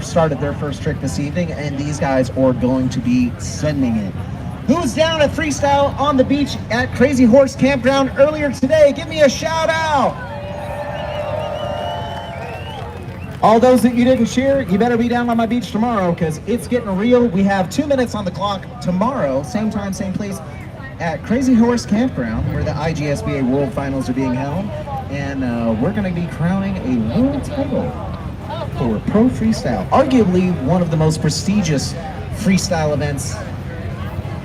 started their first trick this evening, and these guys are going to be sending it. Who was down at freestyle on the beach at Crazy Horse Campground earlier today? Give me a shout out. All those that you didn't cheer, you better be down on my beach tomorrow, because it's getting real. We have 2 minutes on the clock tomorrow, same time, same place, at Crazy Horse Campground, where the IJSBA World Finals are being held. And we're going to be crowning a world title for Pro Freestyle, arguably one of the most prestigious freestyle events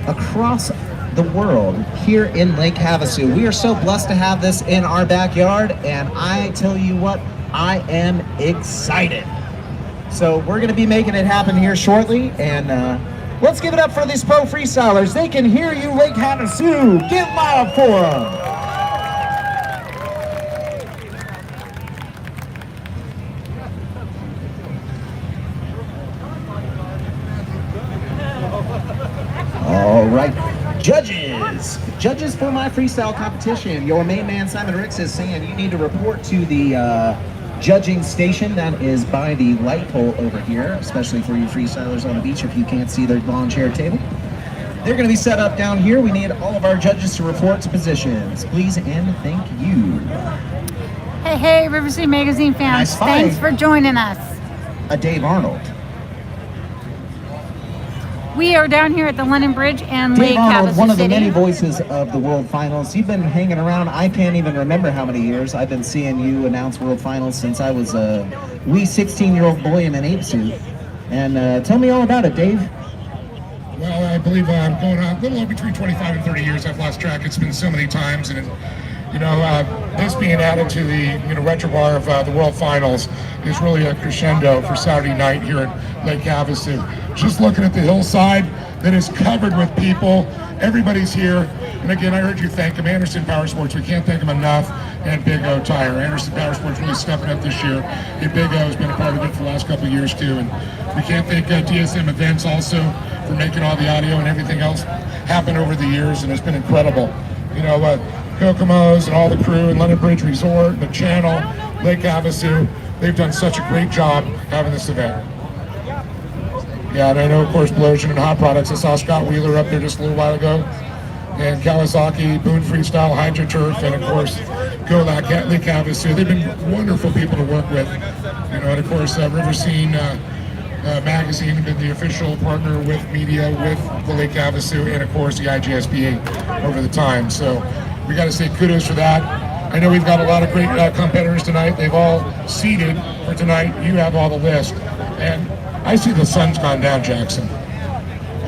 across the world here in Lake Havasu. We are so blessed to have this in our backyard, and I tell you what, I am excited. So we're going to be making it happen here shortly, and let's give it up for these pro freestylers. They can hear you, Lake Havasu. Give loud for them. All right, judges for my freestyle competition. Your main man Simon Ricks is saying you need to report to the judging station that is by the light pole over here, especially for you freestylers on the beach if you can't see their lawn chair table. They're going to be set up down here. We need all of our judges to report to positions. Please and thank you. Hey, RiverScene Magazine fans. Nice Thanks for joining us. Dave Arnold. We are down here at the London Bridge and Dave Lake Arnold, Havasu one of the City. many voices of the World Finals. You've been hanging around, I can't even remember how many years. I've been seeing you announce World Finals since I was a wee 16-year-old boy in an ape suit. And tell me all about it, Dave. Well, I believe I'm going on a little between 25 and 30 years. I've lost track. It's been so many times. And, you know, this being added to the repertoire of the World Finals is really a crescendo for Saturday night here at Lake Havasu. Just looking at the hillside that is covered with people. Everybody's here. And again, I heard you thank them. Anderson Powersports, we can't thank them enough. And Big O Tire. Anderson Powersports really stepping up this year. And Big O has been a part of it for the last couple of years too. And we can't thank DSM Events also for making all the audio and everything else happen over the years. And it's been incredible. You know, Kokomo's and all the crew and London Bridge Resort, the channel, Lake Havasu, they've done such a great job having this event. Yeah, and I know, of course, Blosian and Hot Products. I saw Scott Wheeler up there just a little while ago. And Kawasaki, Boone Freestyle, Hydra Turf, and of course, Lake Havasu. They've been wonderful people to work with. You know, and of course, RiverScene Magazine has been the official partner with media with the Lake Havasu, and of course, the IJSBA over the time. So we got to say kudos for that. I know we've got a lot of great competitors tonight. They've all seeded for tonight. You have all the list. And I see the sun's gone down, Jackson.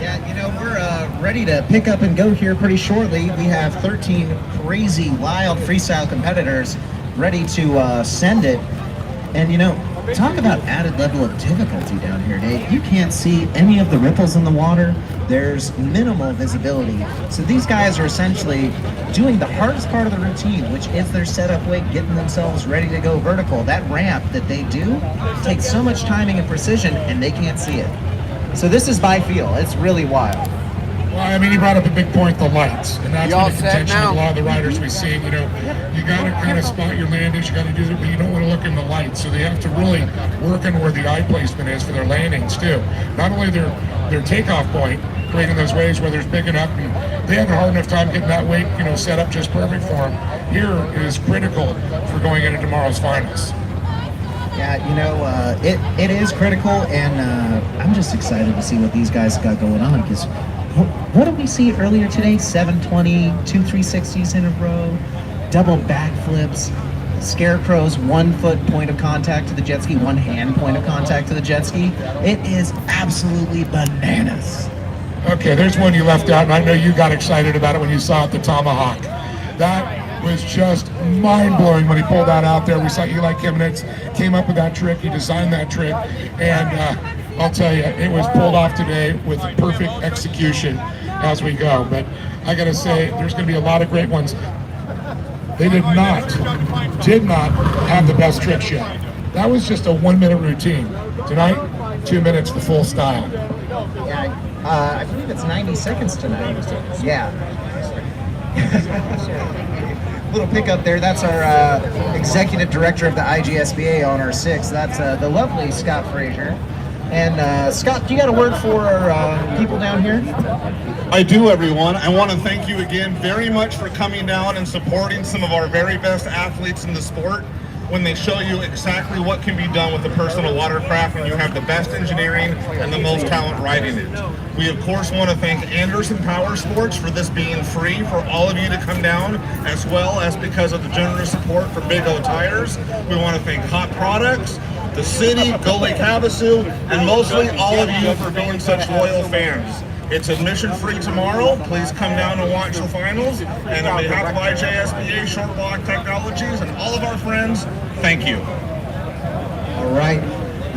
Yeah, you know, we're ready to pick up and go here pretty shortly. We have 13 crazy, wild freestyle competitors ready to send it. And, you know, talk about added level of difficulty down here, Dave. You can't see any of the ripples in the water. There's minimal visibility. So these guys are essentially doing the hardest part of the routine, which is their setup weight, getting themselves ready to go vertical. That ramp that they do takes so much timing and precision, and they can't see it. So this is by feel. It's really wild. Well, I mean, he brought up a big point, the lights. And that's been a contention of a lot of the riders we see. You know, you got to kind of spot your landings, you got to do it, but you don't want to look in the lights. So they have to really work on where the eye placement is for their landings, too. Not only their takeoff point, creating those waves where there's big enough, and they have a hard enough time getting that weight, you know, set up just perfect for them. Here is critical for going into tomorrow's finals. Yeah, you know, it is critical, and I'm just excited to see what these guys got going on, because what did we see earlier today? 720, 2 360s in a row, double backflips, Scarecrow's 1 foot point of contact to the jet ski, 1 hand point of contact to the jet ski. It is absolutely bananas. Okay, there's one you left out, and I know you got excited about it when you saw it, the Tomahawk. That was just mind-blowing when he pulled that out there. We saw Eli Kimnitz came up with that trick. He designed that trick, and I'll tell you, it was pulled off today with perfect execution as we go. But I got to say, there's going to be a lot of great ones. They did not have the best tricks yet. That was just a 1 minute routine. Tonight, 2 minutes, the full style. Yeah, I believe it's 90 seconds tonight. Yeah. Little pickup there. That's our executive director of the IJSBA on our 6. That's the lovely Scott Frazier. And Scott, you got a word for people down here? I do, everyone. I want to thank you again very much for coming down and supporting some of our very best athletes in the sport when they show you exactly what can be done with a personal watercraft when you have the best engineering and the most talent riding it. We of course want to thank Anderson Powersports for this being free for all of you to come down, as well as because of the generous support from Big O Tires. We want to thank Hot Products, the city, Go Lake Havasu, and mostly all of you for being such loyal fans. It's admission free tomorrow. Please come down and watch the finals. And on behalf of IJSBA, Short Block Technologies, and all of our friends, thank you. All right.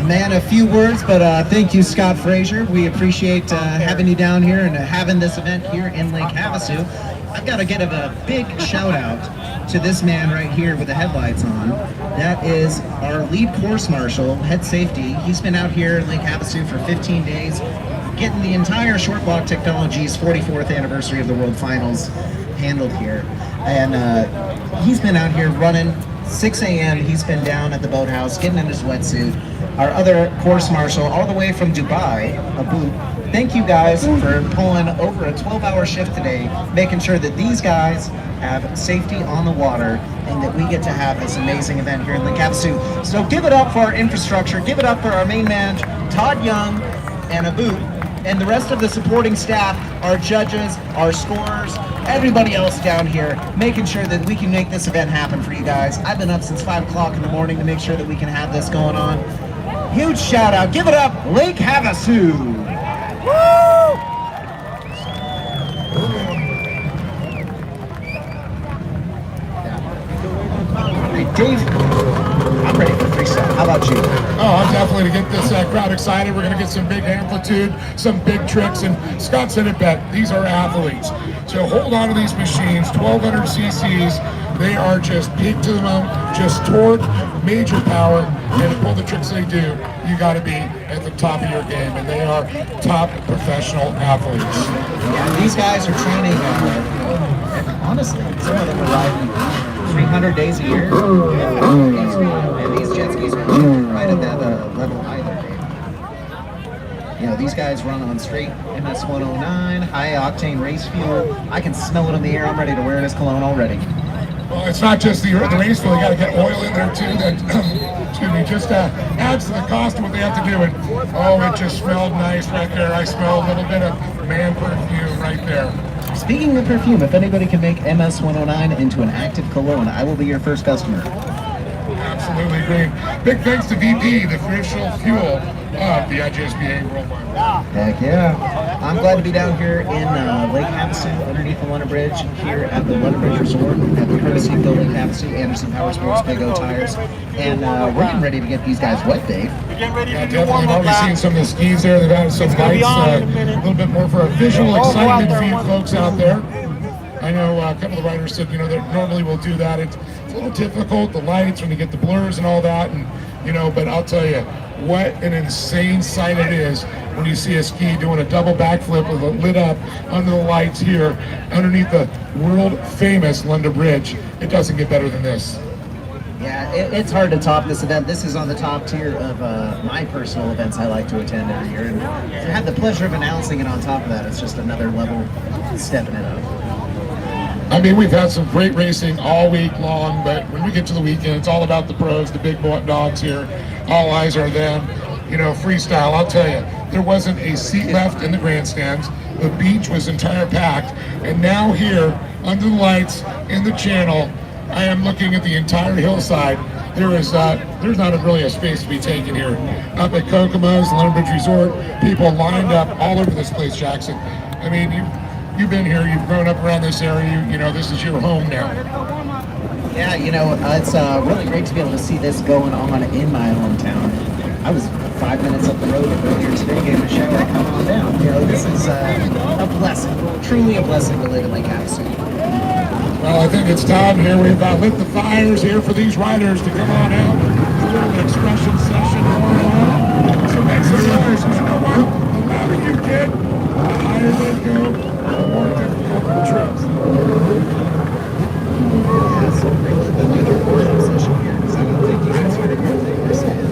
Man, a few words, but thank you, Scott Frazier. We appreciate having you down here and having this event here in Lake Havasu. I've got to give a big shout out to this man right here with the headlights on. That is our lead course marshal, head safety. He's been out here in Lake Havasu for 15 days, getting the entire Short Block Technologies 44th anniversary of the World Finals handled here. And he's been out here running 6 a.m. He's been down at the boathouse, getting in his wetsuit. Our other course marshal, all the way from Dubai, Abu. Thank you guys for pulling over a 12-hour shift today, making sure that these guys have safety on the water and that we get to have this amazing event here in Lake Havasu. So give it up for our infrastructure, give it up for our main man, Todd Young and Abu, and the rest of the supporting staff, our judges, our scorers, everybody else down here, making sure that we can make this event happen for you guys. I've been up since 5 o'clock in the morning to make sure that we can have this going on. Huge shout out, give it up, Lake Havasu! Woo! Hey Dave, I'm ready for freestyle. How about you? Oh, I'm definitely to get this crowd excited. We're going to get some big amplitude, some big tricks, and Scott said it best. These are athletes. So hold on to these machines, 1,200 cc's. They are just peak to the mountain, just torque, major power, and to pull the tricks they do, you got to be at the top of your game, and they are top professional athletes. Yeah, these guys are training, and honestly, some of them are riding 300 days a year, and these jet skis are right at that level either. You know, these guys run on straight MS 109, high octane race fuel. I can smell it in the air. I'm ready to wear this cologne already. Well, it's not just the race fuel, you got to get oil in there too. That excuse me, just adds to the cost of what they have to do. And oh, it just smelled nice right there. I smelled a little bit of man perfume right there. Speaking of perfume, if anybody can make MS 109 into an active cologne, I will be your first customer. Absolutely agree. Big thanks to VP, the official fuel of the IJSBA World Finals. Heck yeah. I'm glad to be down here in Lake Havasu, underneath the London Bridge, here at the London Bridge Resort, at the courtesy of Go Lake Havasu, Anderson Powersports, Big O Tires. And we're getting ready to get these guys wet, Dave. Yeah, definitely. I've already seen some of the skis there. They've added some lights, a little bit more for a visual excitement for you folks out there. I know a couple of the riders said, you know, that normally we'll do that. It's a little difficult, the lights, when you get the blurs and all that, and you know, but I'll tell you, what an insane sight it is when you see a ski doing a double backflip with it lit up under the lights here, underneath the world famous London Bridge. It doesn't get better than this. Yeah, it's hard to top this event. This is on the top tier of my personal events I like to attend every year. And to have the pleasure of announcing it on top of that, it's just another level stepping it up. I mean, we've had some great racing all week long, but when we get to the weekend, it's all about the pros, the big dogs here. All eyes are them. You know, freestyle, I'll tell you, there wasn't a seat left in the grandstands. The beach was entire packed. And now here, under the lights, in the channel, I am looking at the entire hillside. There's not really a space to be taken here. Up at Kokomo's, London Bridge Resort, people lined up all over this place, Jackson. I mean, you've been here, you've grown up around this area, you know, this is your home now. Yeah, you know, it's really great to be able to see this going on in my hometown. I was 5 minutes up the road earlier today getting a shower. I come on down. You know, this is a blessing, truly a blessing to live in Lake Havasu. Well, I think it's time here. We've lit the fires here for these riders to come on out. It's a little expression session going on. So make some noise, because you know what? The louder you get, the higher they go, the more difficult the trips. Yeah, so really the new recording session here, because I don't think you guys heard a good thing we're saying.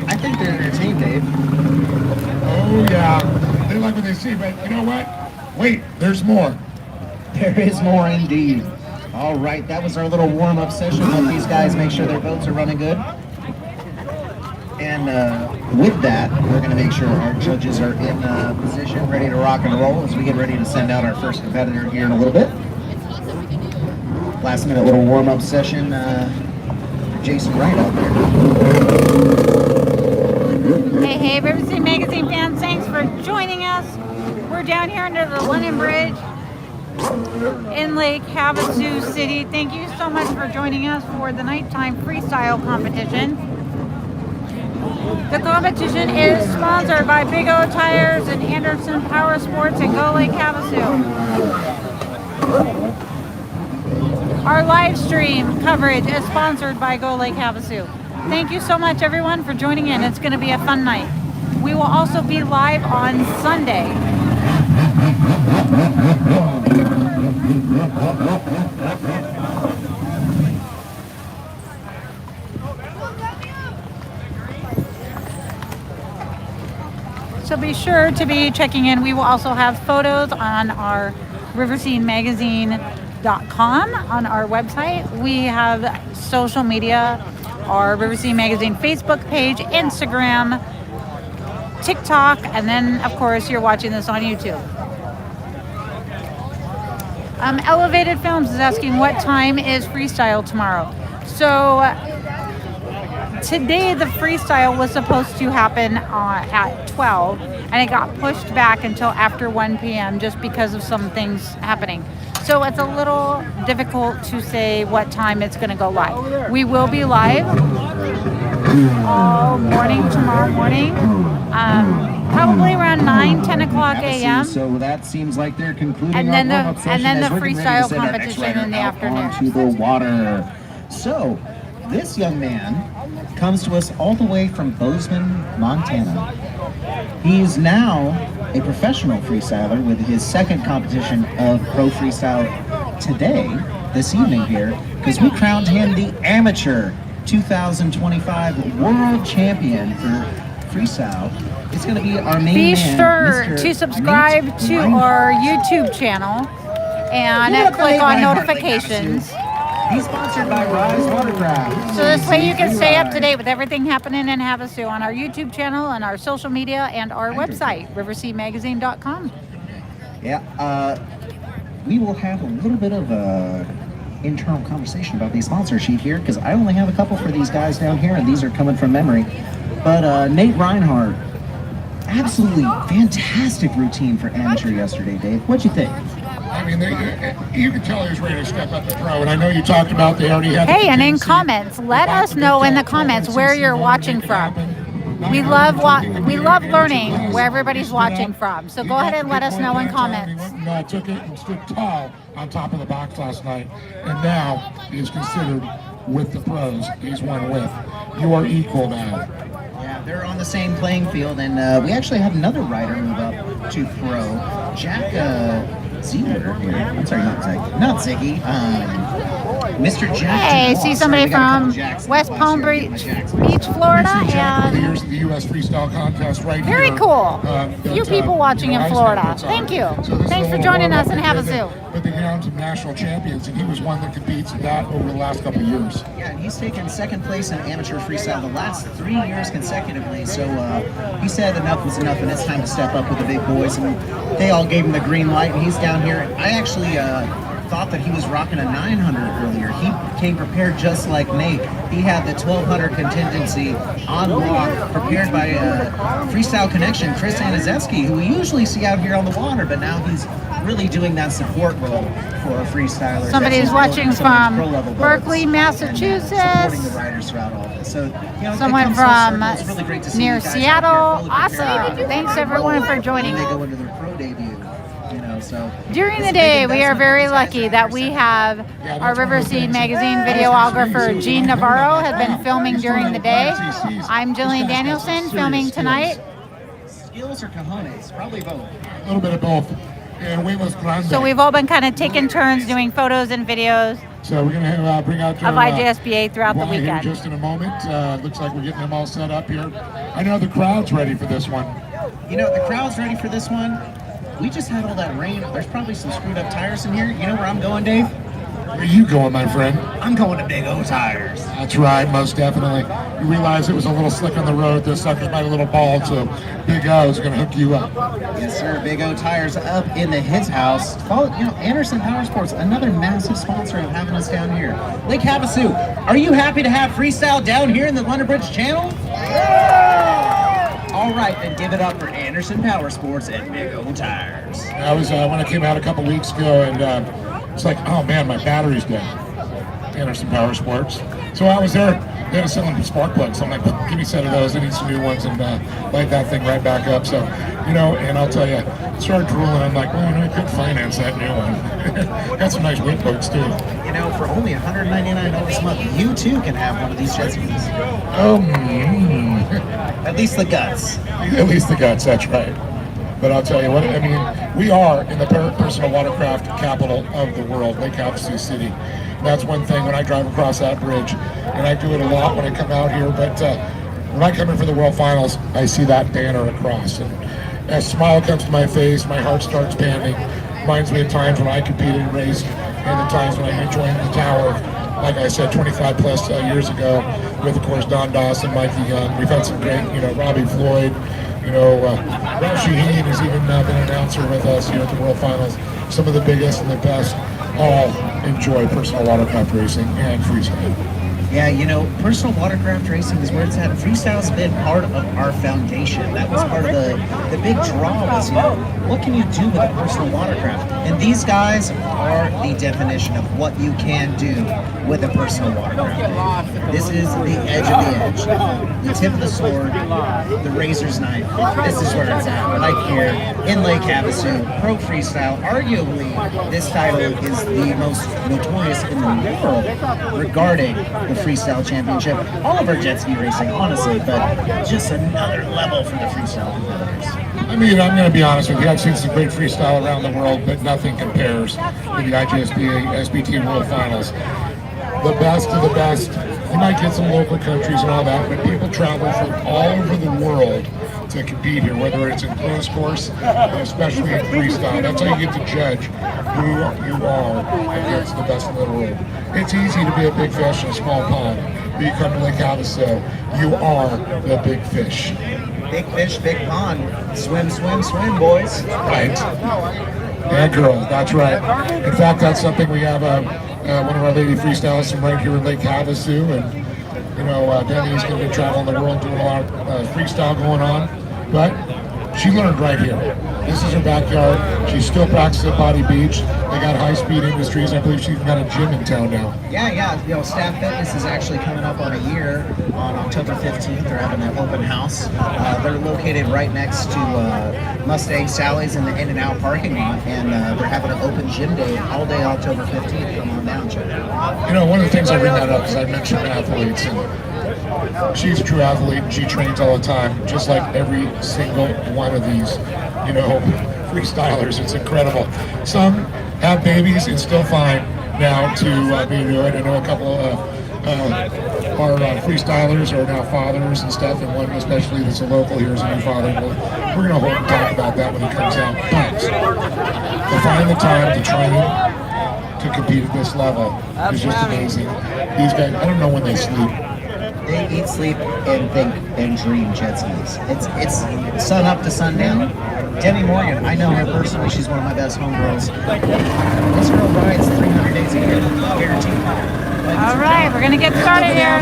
I think they're entertained, Dave. Oh yeah, they like what they see, but you know what? Wait, there's more. There is more indeed. All right, that was our little warm-up session. Let these guys make sure their boats are running good. And with that, we're going to make sure our judges are in position, ready to rock and roll as we get ready to send out our first competitor here in a little bit. Last minute little warm-up session. Jason Wright out there. Hey, RiverScene Magazine fans, thanks for joining us. We're down here under the London Bridge in Lake Havasu City. Thank you so much for joining us for the nighttime freestyle competition. The competition is sponsored by Big O Tires and Anderson Powersports and Go Lake Havasu. Our live stream coverage is sponsored by Go Lake Havasu. Thank you so much, everyone, for joining in. It's going to be a fun night. We will also be live on Sunday. So be sure to be checking in. We will also have photos on our RiverSceneMagazine.com on our website. We have social media, our RiverScene Magazine Facebook page, Instagram, TikTok, and then of course you're watching this on YouTube. Elevated Films is asking what time is freestyle tomorrow. So today the freestyle was supposed to happen at 12 and it got pushed back until after 1 p.m. just because of some things happening. So it's a little difficult to say what time it's going to go live. We will be live all morning tomorrow morning, probably around 10 o'clock a.m. So that seems like they're concluding And then our warm-up session as the we're getting ready to freestyle send our next competition rider in the out afternoon. onto the water. So this young man comes to us all the way from Bozeman, Montana. He's now a professional freestyler with his second competition of pro freestyle today, this evening here, because we crowned him the amateur 2025 world champion for freestyle. It's going to be our main Be man, sure Mr. to subscribe Nate to Reinhardt. our YouTube channel and Yeah, click Nate on Reinhardt. notifications. He's sponsored by Rise Watercraft. So this way you can stay up to Rise. date with everything happening in Havasu on our YouTube channel and our social media and our website, RiverSceneMagazine.com. Yeah, we will have a little bit of a internal conversation about the sponsor sheet here because I only have a couple for these guys down here and these are coming from memory. But Nate Reinhardt, absolutely fantastic routine for amateur yesterday, Dave. What'd you think? I mean, you can tell he was ready to step up to pro, and I know you talked about they already had. Hey, and in comments, let us know in the comments where you're watching from. We love learning where everybody's watching from. So go ahead and let us know in comments. He took it and stood tall on top of the box last night, and now he's considered with the pros. He's one with. You are equal now. Yeah, they're on the same playing field, and we actually had another rider move up to pro, Jack Ziegler here. I'm sorry, not Ziggy. Mr. Jackson. Hey, Moss. see somebody We got a couple from Jacksons West last Palm year. Beach, Jackson. Florida, Jack, for the and years of the U.S. Freestyle Contest right very here. cool. That, Few people watching in Iceman Florida. puts on. Thank you. So this is Thanks a for little joining us warm-up in to give Havasu. But they crowned some national champions, and he was one that competes in that over the last couple of years. Yeah, and he's taken second place in amateur freestyle the last 3 years consecutively. So he said enough was enough, and it's time to step up with the big boys. And they all gave him the green light, and he's down here. I actually thought that he was rocking a 900 earlier. He came prepared just like Nate. He had the 1200 contingency on lock, prepared by Freestyle Connection, Chris Aniszewski, who we usually see out here on the water, but now he's really doing that support role for a freestyler. Somebody's watching from Berkeley, and, Massachusetts. supporting the riders throughout all this. So, you know, Someone it comes full from circle. It's really great to see near you guys out Seattle. here fully prepared Awesome. Thanks everyone for joining. when they go into their pro debut. You know, so During it's the a big day, we are investment very these guys lucky are that we excited. have our RiverScene Magazine videographer Gene Navarro has been filming during the day. I'm Jillian Danielson filming tonight. Skills or cojones? Probably both. A little bit of both. And weightless grande. So we've all been kind of taking turns doing photos and videos So we're going to bring out of IJSBA throughout the Why here weekend. just in a moment. Looks like we're getting them all set up here. I know the crowd's ready for this one. You know, the crowd's ready for this one. We just had all that rain. There's probably some screwed up tires in here. You know where I'm going, Dave? Where are you going, my friend? I'm going to Big O Tires. That's right, most definitely. You realize it was a little slick on the road. This sucker's might a little bald, so Big O is going to hook you up. Yes, sir. Big O Tires up in his house. Follow, you know, Anderson Powersports, another massive sponsor of having us down here. Lake Havasu, are you happy to have freestyle down here in the London Bridge Channel? All right, then give it up for Anderson Powersports and Big O Tires. I was when I came out a couple weeks ago, and it's like, oh man, my battery's dead. Anderson Powersports. So I was there. They had selling spark plugs. So I'm like, give me a set of those. I need some new ones, and light that thing right back up. So, you know, and I'll tell you, started drooling. I'm like, well, I could finance that new one. Got some nice weight boats too. You know, for only $199 a month, you too can have one of these jet skis. At least the guts. At least the guts, that's right. But I'll tell you what, I mean, we are in the personal watercraft capital of the world, Lake Havasu City. That's one thing when I drive across that bridge, and I do it a lot when I come out here, but when I come in for the World Finals, I see that banner across. And a smile comes to my face, my heart starts pounding. Reminds me of times when I competed and raced, and the times when I joined the tower, like I said, 25 plus years ago, with, of course, Don Dawson, Mikey Young. We've had some great, you know, Robbie Floyd, you know, Ralph Shaheen has even been an announcer with us here at the World Finals. Some of the biggest and the best all enjoy personal watercraft racing and freestyle. Yeah, you know, personal watercraft racing is where it's at. Freestyle's been part of our foundation. That was part of the big draw was, you know, what can you do with a personal watercraft? And these guys are the definition of what you can do with a personal watercraft. This is the edge of the edge, the tip of the sword, the razor's knife. This is where it's at, right here in Lake Havasu. Pro Freestyle, arguably, this title is the most notorious in the world regarding the Freestyle Championship. All of our jet ski racing, honestly, but just another level for the freestyle competitors. I mean, I'm going to be honest with you. I've seen some great freestyle around the world, but nothing compares to the IJSBA SBT World Finals. The best of the best. You might get some local countries and all that, but people travel from all over the world to compete here, whether it's in close course, especially in freestyle. That's how you get to judge who you are against the best in the world. It's easy to be a big fish in a small pond, but you come to Lake Havasu, you are the big fish. Big fish, big pond. Swim, swim, swim, boys. Right. And girls, that's right. In fact, that's something we have one of our lady freestylists from right here in Lake Havasu, and you know, Demi's going to be traveling the world doing a lot of freestyle going on, but she learned right here. This is her backyard. She still practices at Body Beach. They got High Speed Industries. I believe she's got a gym in town now. Yeah. You know, Staff Fitness is actually coming up on a year on October 15th. They're having an open house. They're located right next to Mustang Sally's in the In-N-Out parking lot, and they're having an open gym day all day October 15th. Come on down, check it out. You know, one of the things I bring that up is I mentioned athletes, and she's a true athlete, and she trains all the time, just like every single one of these, you know, freestylers. It's incredible. Some have babies and still fine. now to be doing. I know a couple of our freestylers are now fathers and stuff, and one especially that's a local here is a new father. We're going to hold and talk about that when he comes out. But to find the time to train to compete at this level is just amazing. These guys, I don't know when they sleep. They eat, sleep, and think and dream jet skis. It's sun up to sundown. Demi Morgan, I know her personally. She's one of my best homegirls. This girl rides 300 days a year, guaranteed. All right, we're going to get started here.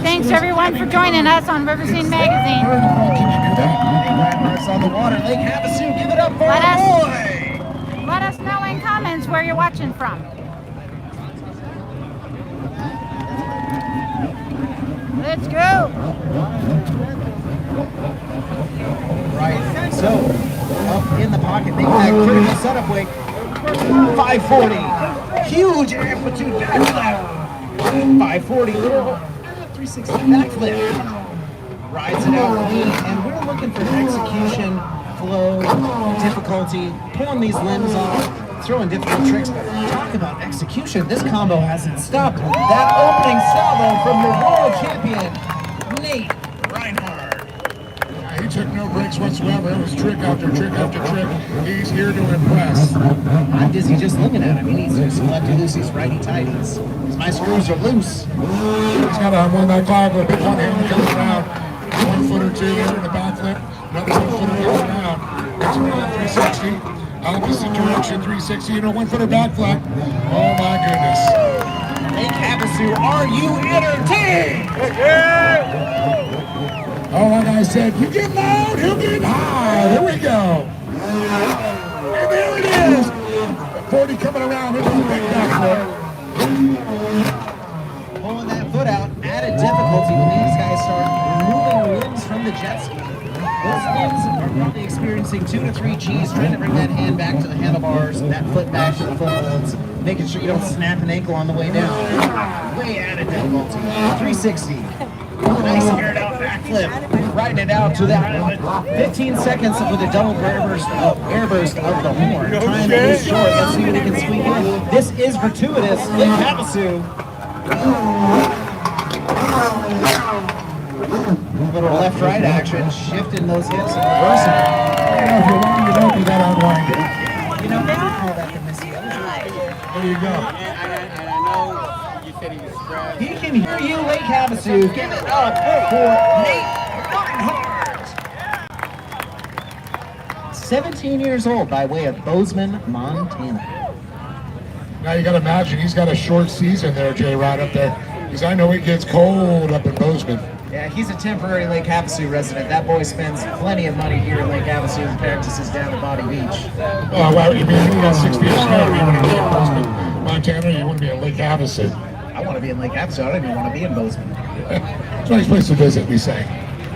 Thanks everyone for joining us on RiverScene Magazine. It's on the water. Lake Havasu, give it up for our boy! Let us know in comments where you're watching from. Let's go! Right, so up in the pocket, making that critical setup weight. 540. Huge amplitude backflip. 540, little 360 backflip. Rides it out clean, and we're looking for execution, flow, difficulty, pulling these limbs off, throwing difficult tricks. Talk about execution. This combo hasn't stopped. That opening salvo from the world champion, Nate Reinhardt. He took no breaks whatsoever. It was trick after trick after trick. He's here to impress. I'm dizzy just looking at him. He needs to lefty loosey's righty tighties. My screws are loose. He's got on one that clock with one hand comes around. 1 foot or two there in the backflip. Another 1 foot goes around. It's around 360. Opposite direction 360. You know, 1 footer backflip. Oh my goodness. Lake Havasu, are you entertained? Oh, like I said, you get loud, he'll get high. Here we go. And there it is. 40 coming around. There's a big backflip. Pulling that foot out, added difficulty when these guys start moving limbs from the jet ski. Those limbs are probably experiencing 2 to 3 G's, trying to bring that hand back to the handlebars, that foot back to the footholds, making sure you don't snap an ankle on the way down. Way added difficulty. 360. Nice aired out backflip. Riding it out to that 15 seconds with a double air burst of the horn. Time is short. Let's see what he can squeak in. This is gratuitous. Lake Havasu. A little left-right action, shifting those hips and reversing. If you want, you don't, you gotta unwind it. You know, they don't call that the Missy Elliott. There you go. And I know you said he was scratched. He can hear you, Lake Havasu. Give it up for Nate Reinhardt. 17 years old by way of Bozeman, Montana. Now you gotta imagine he's got a short season there, Jay, right up there. Because I know it gets cold up in Bozeman. Yeah, he's a temporary Lake Havasu resident. That boy spends plenty of money here in Lake Havasu and practices down at Body Beach. Oh, well, you mean you got 6 feet of snow. You want to be in Bozeman, Montana, you want to be in Lake Havasu. I want to be in Lake Havasu. I don't even want to be in Bozeman. It's a nice place to visit, we say.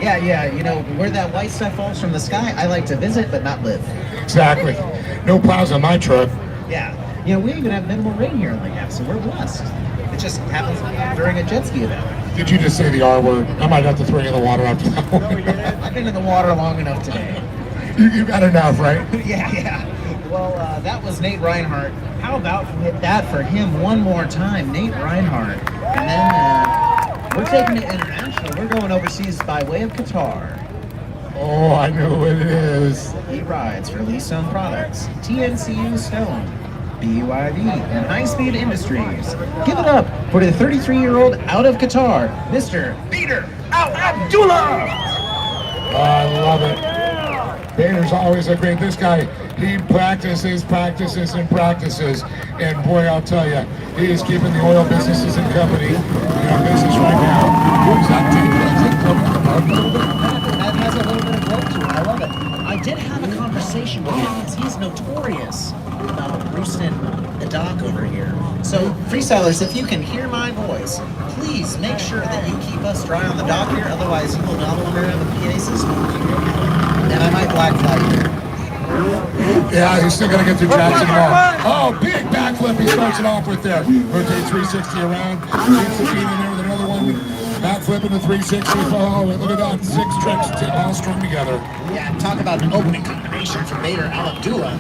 Yeah, you know, where that white stuff falls from the sky, I like to visit but not live. Exactly. No plows on my truck. Yeah. You know, we even have minimal rain here in Lake Havasu. We're blessed. It just happens during a jet ski event. Did you just say the R word? I might have to throw you in the water after that one. I've been in the water long enough today. You got enough, right? Yeah. Well, that was Nate Reinhardt. How about that for him one more time, Nate Reinhardt. And then we're taking it international. We're going overseas by way of Qatar. Oh, I know what it is. He rides for Lee Stone Products, TNCU Stone, BYD, and High Speed Industries. Give it up for the 33-year-old out of Qatar, Mr. Peter Al-Abdullah. I love it. Bader's always a great, this guy, he practices, and boy, I'll tell you, he is keeping the oil businesses in company in business right now. Who's that That has a little bit of glow to it. I love it. I did have a conversation with him because he's notorious about roosting the dock over here. So, freestylers, if you can hear my voice, please make sure that you keep us dry on the dock here, otherwise you will not wander around the PA system. And I might black fly you. Yeah, he's still got to get through Jackson Hall. Oh, big backflip he starts it off with there. Rotate 360 around. Keeps the feet in there with another one. Backflip into 360. Oh, look at that. 6 tricks all strung together. Yeah, talk about an opening combination from Bader Al-Abdullah.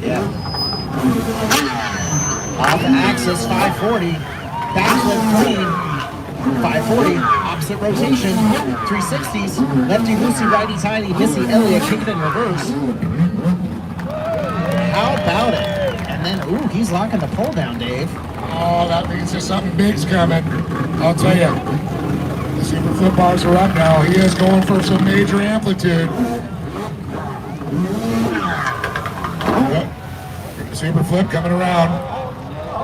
Yeah. Off the axis, 540. Backflip clean. 540, opposite rotation, 360s, lefty loosey, righty tighty, Missy Elliott kicking in reverse. How about it? And then, ooh, he's locking the pole down, Dave. Oh, that means there's something big's coming. I'll tell you. The super flip bars are up now. He is going for some major amplitude. Super flip coming around.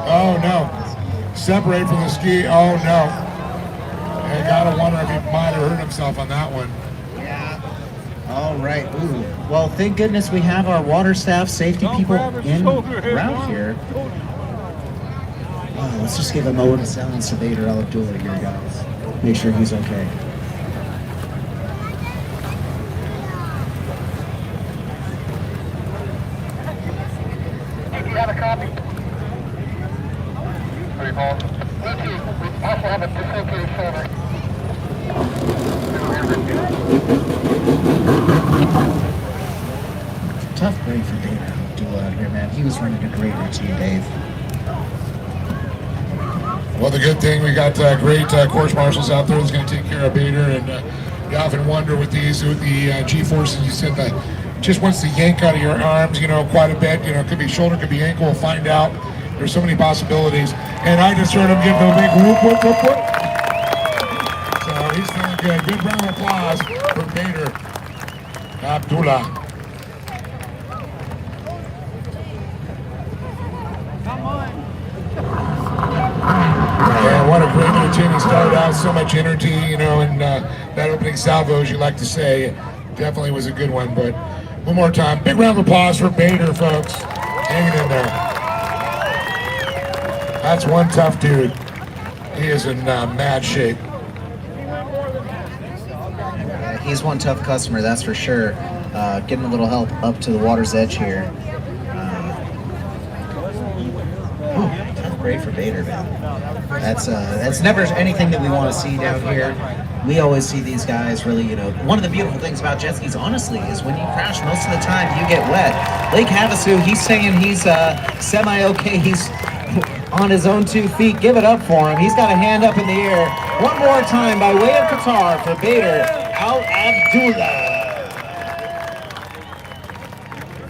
Oh no. Separate from the ski. Oh no. I gotta wonder if he might have hurt himself on that one. Yeah. All right. Ooh. Well, thank goodness we have our water staff, safety people in route here. Let's just give a moment of silence to Vader Al-Abdullah here, guys. Make sure he's okay. Do you have a copy? Sorry, Paul. We also have a dislocated shoulder. Tough break for Vader Al-Abdullah out here, man. He was running a great routine, Dave. Well, the good thing, we got great course marshals out there that's going to take care of Bader, and you often wonder with these, with the G-forces, you said that just wants to yank out of your arms, you know, quite a bit. You know, it could be shoulder, could be ankle, we'll find out. There's so many possibilities. And I just heard him give him a big whoop, whoop, whoop, whoop. So he's feeling good. Good round of applause for Bader Abdullah. Yeah, what a great routine. He started out so much energy, you know, and that opening salvo, as you like to say, definitely was a good one. But one more time, big round of applause for Bader, folks. Hanging in there. That's one tough dude. He is in mad shape. Yeah, he's one tough customer, that's for sure. Getting a little help up to the water's edge here. Tough break for Bader, man. That's never anything that we want to see down here. We always see these guys really, you know, one of the beautiful things about jet skis, honestly, is when you crash, most of the time you get wet. Lake Havasu, he's saying he's semi-okay. He's on his own 2 feet. Give it up for him. He's got a hand up in the air. One more time by way of Qatar for Bader Al-Abdullah.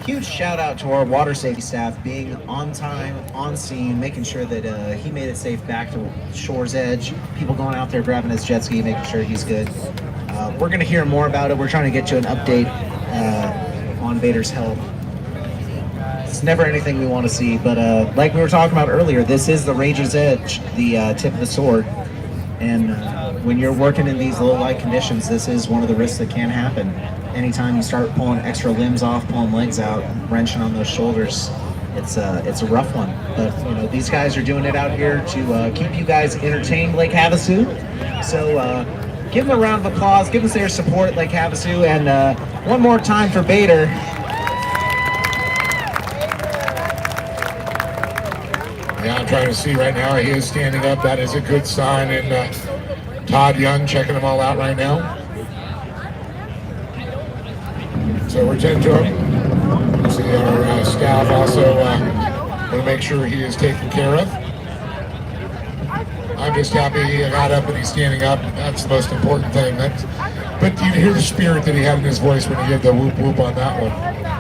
Huge shout out to our water safety staff being on time, on scene, making sure that he made it safe back to shore's edge. People going out there grabbing his jet ski, making sure he's good. We're going to hear more about it. We're trying to get you an update on Bader's health. It's never anything we want to see, but like we were talking about earlier, this is the Rager's Edge, the tip of the sword. And when you're working in these low light conditions, this is one of the risks that can happen. Anytime you start pulling extra limbs off, pulling legs out, wrenching on those shoulders, it's a rough one. But you know, these guys are doing it out here to keep you guys entertained, Lake Havasu. So give them a round of applause, give us their support, Lake Havasu, and one more time for Bader. Yeah, I'm trying to see right now. He is standing up. That is a good sign. And Todd Young checking them all out right now. So we're tending to him. See our staff also want to make sure he is taken care of. I'm just happy he got up and he's standing up. That's the most important thing. But you hear the spirit that he had in his voice when he did the whoop whoop on that one.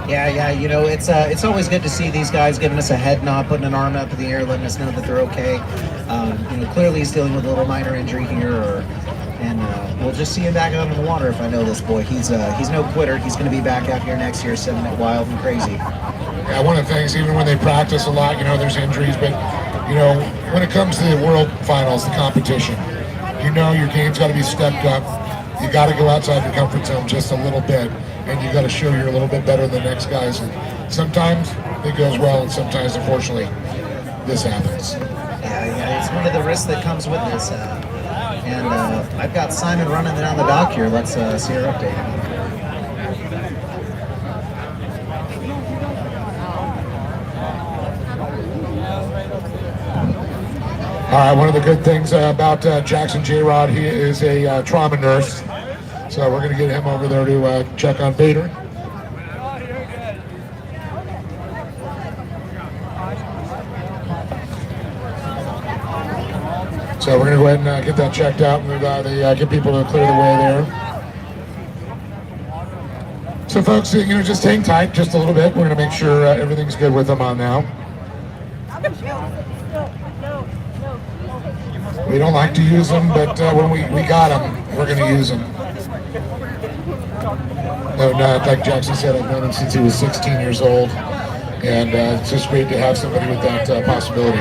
Yeah, you know, it's always good to see these guys giving us a head nod, putting an arm up in the air, letting us know that they're okay. You know, clearly he's dealing with a little minor injury here, and we'll just see him back out in the water. If I know this boy, he's no quitter. He's going to be back out here next year, sending it wild and crazy. Yeah, one of the things, even when they practice a lot, you know, there's injuries, but you know, when it comes to the World Finals, the competition, you know, your game's got to be stepped up. You got to go outside your comfort zone just a little bit, and you got to show you're a little bit better than the next guys. And sometimes it goes well, and sometimes, unfortunately, this happens. Yeah, it's one of the risks that comes with this. And I've got Simon running down the dock here. Let's see her update. All right, one of the good things about Jackson J-Rod, he is a trauma nurse. So we're going to get him over there to check on Bader. So we're going to go ahead and get that checked out and get people to clear the way there. So folks, just hang tight just a little bit. We're going to make sure everything's good with them on now. We don't like to use them, but when we got them, we're going to use them. No, like Jackson said, I've known him since he was 16 years old, and it's just great to have somebody with that possibility.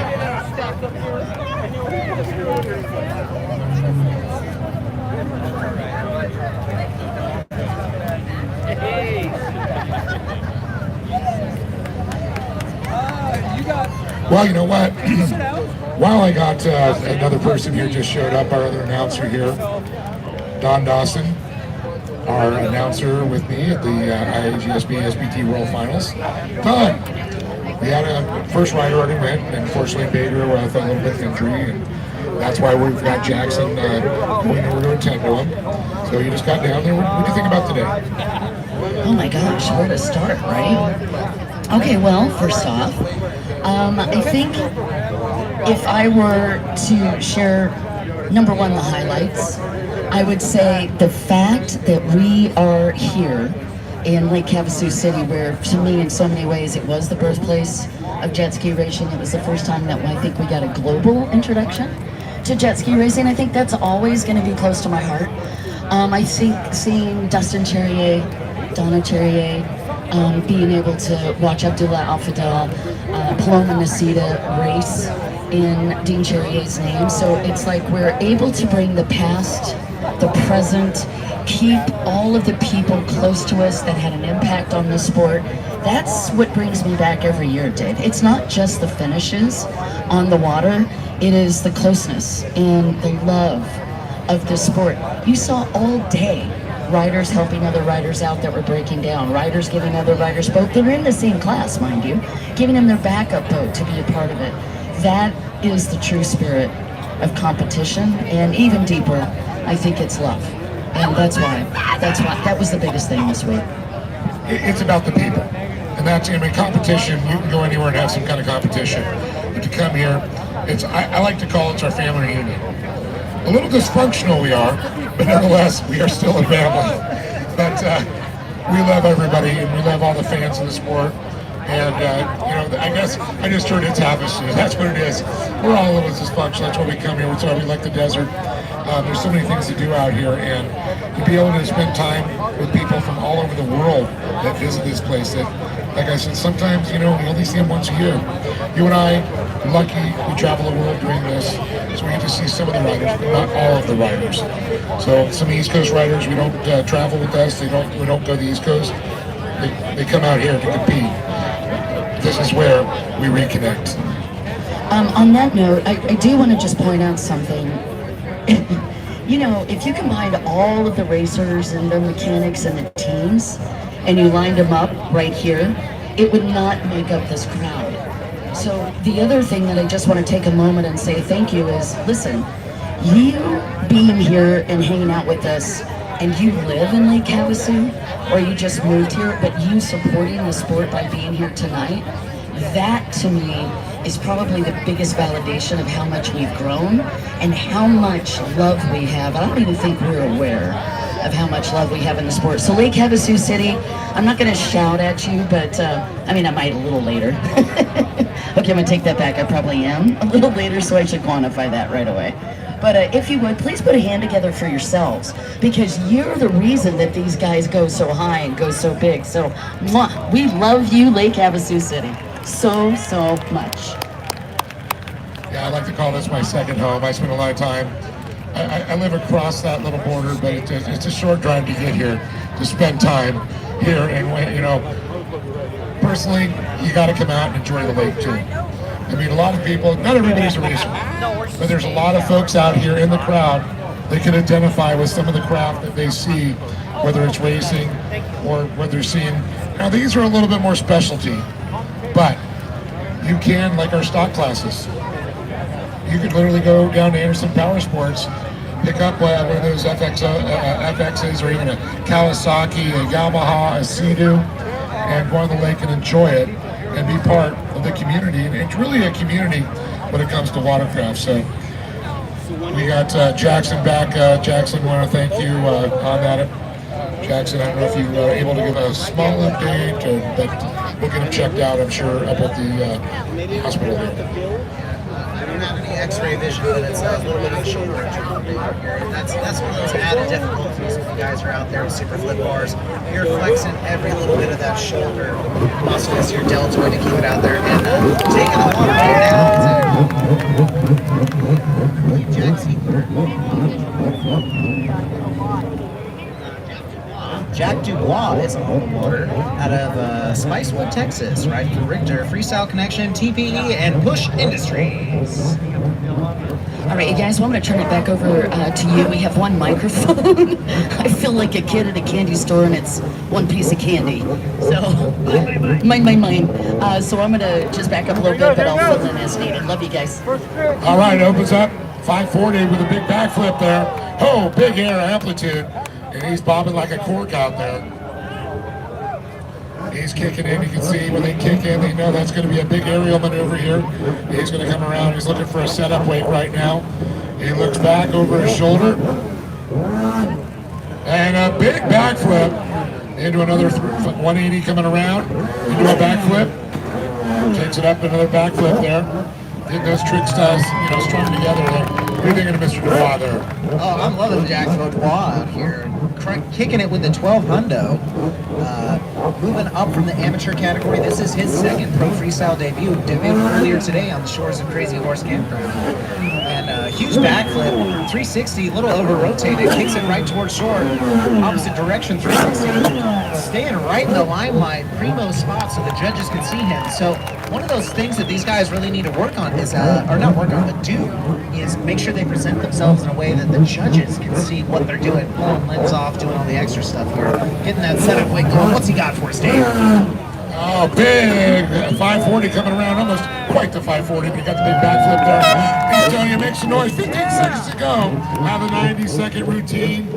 Well, you know what? While I got another person here just showed up, our other announcer here, Don Dawson, our announcer with me at the IJSBA SBT World Finals. Don, we had a first rider already went, and unfortunately Bader with a little bit of injury, and that's why we've got Jackson going over to attend to him. So you just got down there. What do you think about today? Oh my gosh, where to start, right? Okay, well, first off, I think if I were to share, number one, the highlights, I would say the fact that we are here in Lake Havasu City, where to me in so many ways it was the birthplace of jet ski racing. It was the first time that I think we got a global introduction to jet ski racing. I think that's always going to be close to my heart. I think seeing Dustin Cherrier, Donna Cherrier, being able to watch Abdullah Al-Fadel, Paloma Nasida race in Dean Cherrier's name. So it's like we're able to bring the past, the present, keep all of the people close to us that had an impact on the sport. That's what brings me back every year, Dave. It's not just the finishes on the water, it is the closeness and the love of the sport. You saw all day riders helping other riders out that were breaking down, riders giving other riders boat. They were in the same class, mind you, giving them their backup boat to be a part of it. That is the true spirit of competition, and even deeper, I think it's love. And that's why that was the biggest thing this week. It's about the people. And that's, competition, you can go anywhere and have some kind of competition. But to come here, I like to call it our family reunion. A little dysfunctional we are, but nevertheless, we are still a family. But we love everybody, and we love all the fans of the sport. And, I guess I just heard it's Havasu. That's what it is. We're all a little dysfunctional. That's why we come here. That's why we like the desert. There's so many things to do out here, and to be able to spend time with people from all over the world that visit this place. That, like I said, sometimes, we only see them once a year. You and I are lucky we travel the world doing this, so we get to see some of the riders, but not all of the riders. So some East Coast riders, we don't travel with us. We don't go to the East Coast. They come out here to compete. This is where we reconnect. On that note, I do want to just point out something. If you combined all of the racers and the mechanics and the teams, and you lined them up right here, it would not make up this crowd. So the other thing that I just want to take a moment and say thank you is, listen, you being here and hanging out with us, and you live in Lake Havasu, or you just moved here, but you supporting the sport by being here tonight, that to me is probably the biggest validation of how much we've grown and how much love we have. I don't even think we're aware of how much love we have in the sport. So Lake Havasu City, I'm not gonna shout at you, but I might a little later. Okay, I'm gonna take that back. I probably am a little later, so I should quantify that right away. But if you would, please put a hand together for yourselves, because you're the reason that these guys go so high and go so big. So, mwah, we love you, Lake Havasu City, so much. Yeah, I like to call this my second home. I spend a lot of time. I live across that little border, but it's a short drive to get here, to spend time here. And personally, you got to come out and enjoy the lake too. A lot of people, not everybody's a racer, but there's a lot of folks out here in the crowd that can identify with some of the craft that they see, whether it's racing or whether they're seeing. Now these are a little bit more specialty, but you can, like our stock classes, you could literally go down to Anderson Powersports, pick up one of those FXs or even a Kawasaki, a Yamaha, a Sea-Doo, and go on the lake and enjoy it and be part of the community. And it's really a community when it comes to watercraft. So We got Jackson back. Jackson, want to thank you on that. Jackson, I don't know if you were able to give a small update, but we'll get him checked out, I'm sure, up at the hospital there. I don't have any X-ray vision, but it's a little bit of shoulder injury here. And that's one of those added difficulties when you guys are out there with super flip bars. You're flexing every little bit of that shoulder muscle as your deltoid to keep it out there. And taking the one right now. Jackson. Jack Dubois is on the water out of Spicewood, Texas, riding for Richter, Freestyle Connection, TPE, and Push Industries. All right, you guys, well, I'm going to turn it back over to you. We have one microphone. I feel like a kid at a candy store, and it's one piece of candy. So, mine. So I'm going to just back up a little bit, but I'll fill in as needed. Love you guys. All right, opens up 540 with a big backflip there. Oh, big air amplitude. And he's bobbing like a cork out there. He's kicking in. You can see when they kick in, they know that's going to be a big aerial maneuver here. He's going to come around. He's looking for a setup weight right now. He looks back over his shoulder. And a big backflip into another 180 coming around. Into a backflip. Takes it up, another backflip there. Getting those tricks strung together there. What are you thinking of Mr. Dubois there? Oh, I'm loving Jack Dubois out here. Kicking it with the 12 hundo. Moving up from the amateur category. This is his second pro freestyle debut. Debuted earlier today on the shores of Crazy Horse Campground. And huge backflip, 360, a little over rotated, kicks it right towards shore. Opposite direction, 360. Staying right in the limelight, primo spot so the judges can see him. So one of those things that these guys really need to work on is, or not work on, but do, is make sure they present themselves in a way that the judges can see what they're doing, pulling limbs off, doing all the extra stuff here, getting that setup weight going. What's he got for us, Dave? Oh, big 540 coming around, almost quite the 540, but he got the big backflip there. He's telling you, make some noise. 15 seconds to go. Have a 90-second routine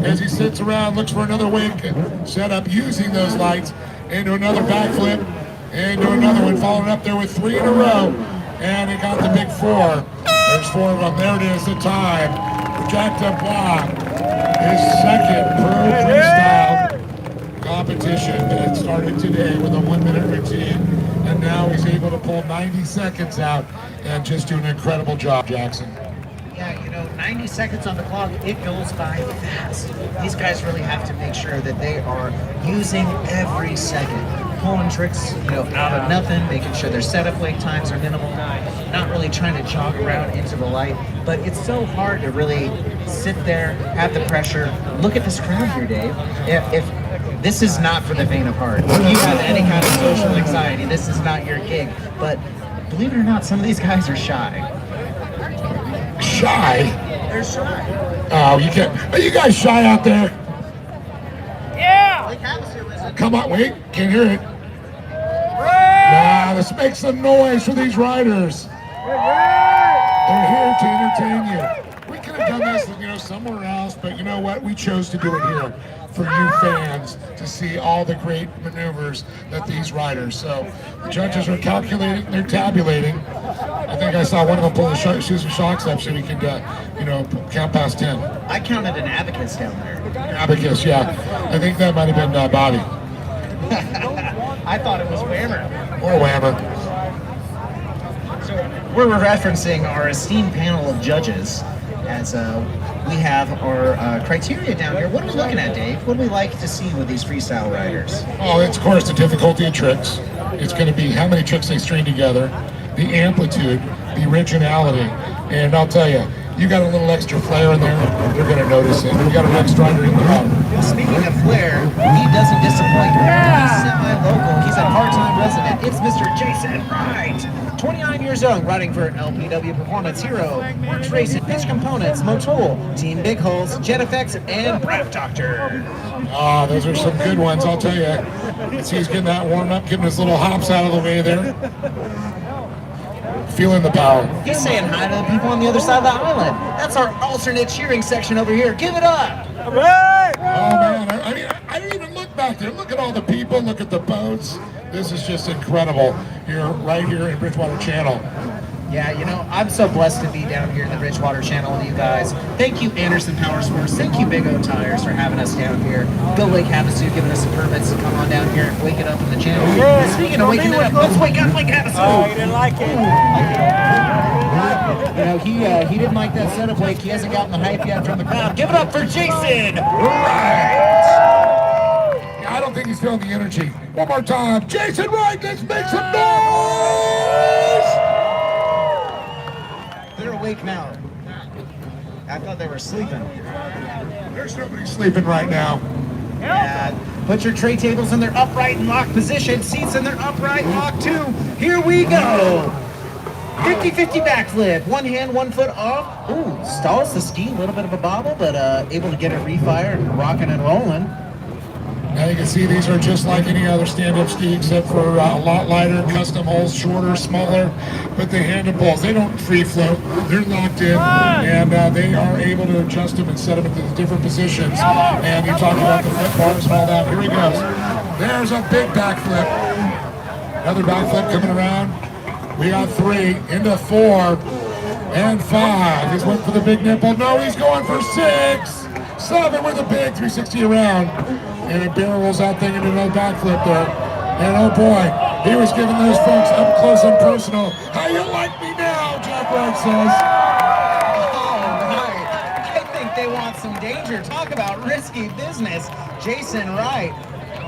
as he sits around, looks for another wake setup using those lights, into another backflip, into another one, followed up there with 3 in a row, and he got the big 4. There's 4 of them. There it is, the time. Jack Dubois, his second pro freestyle competition that started today with a 1-minute routine, and now he's able to pull 90 seconds out and just do an incredible job, Jackson. Yeah, 90 seconds on the clock, it goes by fast. These guys really have to make sure that they are using every second, pulling tricks, out of nothing, making sure their setup wait times are minimal, not really trying to jog around into the light. But it's so hard to really sit there, have the pressure. Look at this crowd here, Dave. If this is not for the faint of heart. If you have any kind of social anxiety, this is not your gig. But believe it or not, some of these guys are shy. Shy? They're shy. Oh, you can't. Are you guys shy out there? Yeah! Like Havasu isn't. Come on, wait, can't hear it. Nah, let's make some noise for these riders. They're here to entertain you. We could have done this, somewhere else, but you know what? We chose to do it here for you fans to see all the great maneuvers that these riders. So the judges are calculating, they're tabulating. I think I saw one of them pull the shoes and shocks up so he could, count past 10. I counted an abacus down there. Abacus, yeah. I think that might have been Bobby. I thought it was Whammer. Or Whammer. So we're referencing our esteemed panel of judges as we have our criteria down here. What are we looking at, Dave? What do we like to see with these freestyle riders? Oh, it's of course the difficulty of tricks. It's going to be how many tricks they string together, the amplitude, the originality, and I'll tell you, you got a little extra flair in there, they're going to notice it. You got an next rider in the bottom. Speaking of flair, he doesn't disappoint. He's semi-local. He's a part-time resident. It's Mr. Jason Wright. 29 years young, riding for LPW Performance Hero, Works Racing, Pitch Components, Motul, Team Big Holes, Jet Effects, and Brap Doctor. Ah, those are some good ones, I'll tell you. See, he's getting that warmed up, getting his little hops out of the way there. Feeling the power. He's saying hi to the people on the other side of the island. That's our alternate cheering section over here. Give it up! All right! Oh man, I didn't even look back there. Look at all the people, look at the boats. This is just incredible here, right here in Bridgewater Channel. Yeah, you know, I'm so blessed to be down here in the Bridgewater Channel with you guys. Thank you, Anderson Powersports. Thank you, Big O Tires, for having us down here. Go Lake Havasu, giving us the permits to come on down here and wake it up in the channel. Speaking of waking it up, let's wake up Lake Havasu. Oh, you didn't like it. You know, he didn't like that setup wake. He hasn't gotten the hype yet from the crowd. Give it up for Jason Wright. I don't think he's feeling the energy. One more time. Jason Wright, let's make some noise! They're awake now. I thought they were sleeping. There's nobody sleeping right now. And put your tray tables in their upright and locked position. Seats in their upright and locked too. Here we go. 50-50 backflip. One hand, 1 foot off. Ooh, stalls the ski. A little bit of a bobble, but able to get it refire and rocking and rolling. Now you can see these are just like any other stand-up ski except for a lot lighter, custom holes, shorter, smaller. But the handlebars, they don't free float. They're locked in, and they are able to adjust them and set them into the different positions. And you talk about the flip bars and all that. Here he goes. There's a big backflip. Another backflip coming around. We got 3 into 4 and 5. He's went for the big nipple. No, he's going for 6. 7 with a big 360 around. And it barrels out thing into no backflip there. And oh boy, he was giving those folks up close and personal. How you like me now, Jack Wright says. All right. I think they want some danger. Talk about risky business. Jason Wright.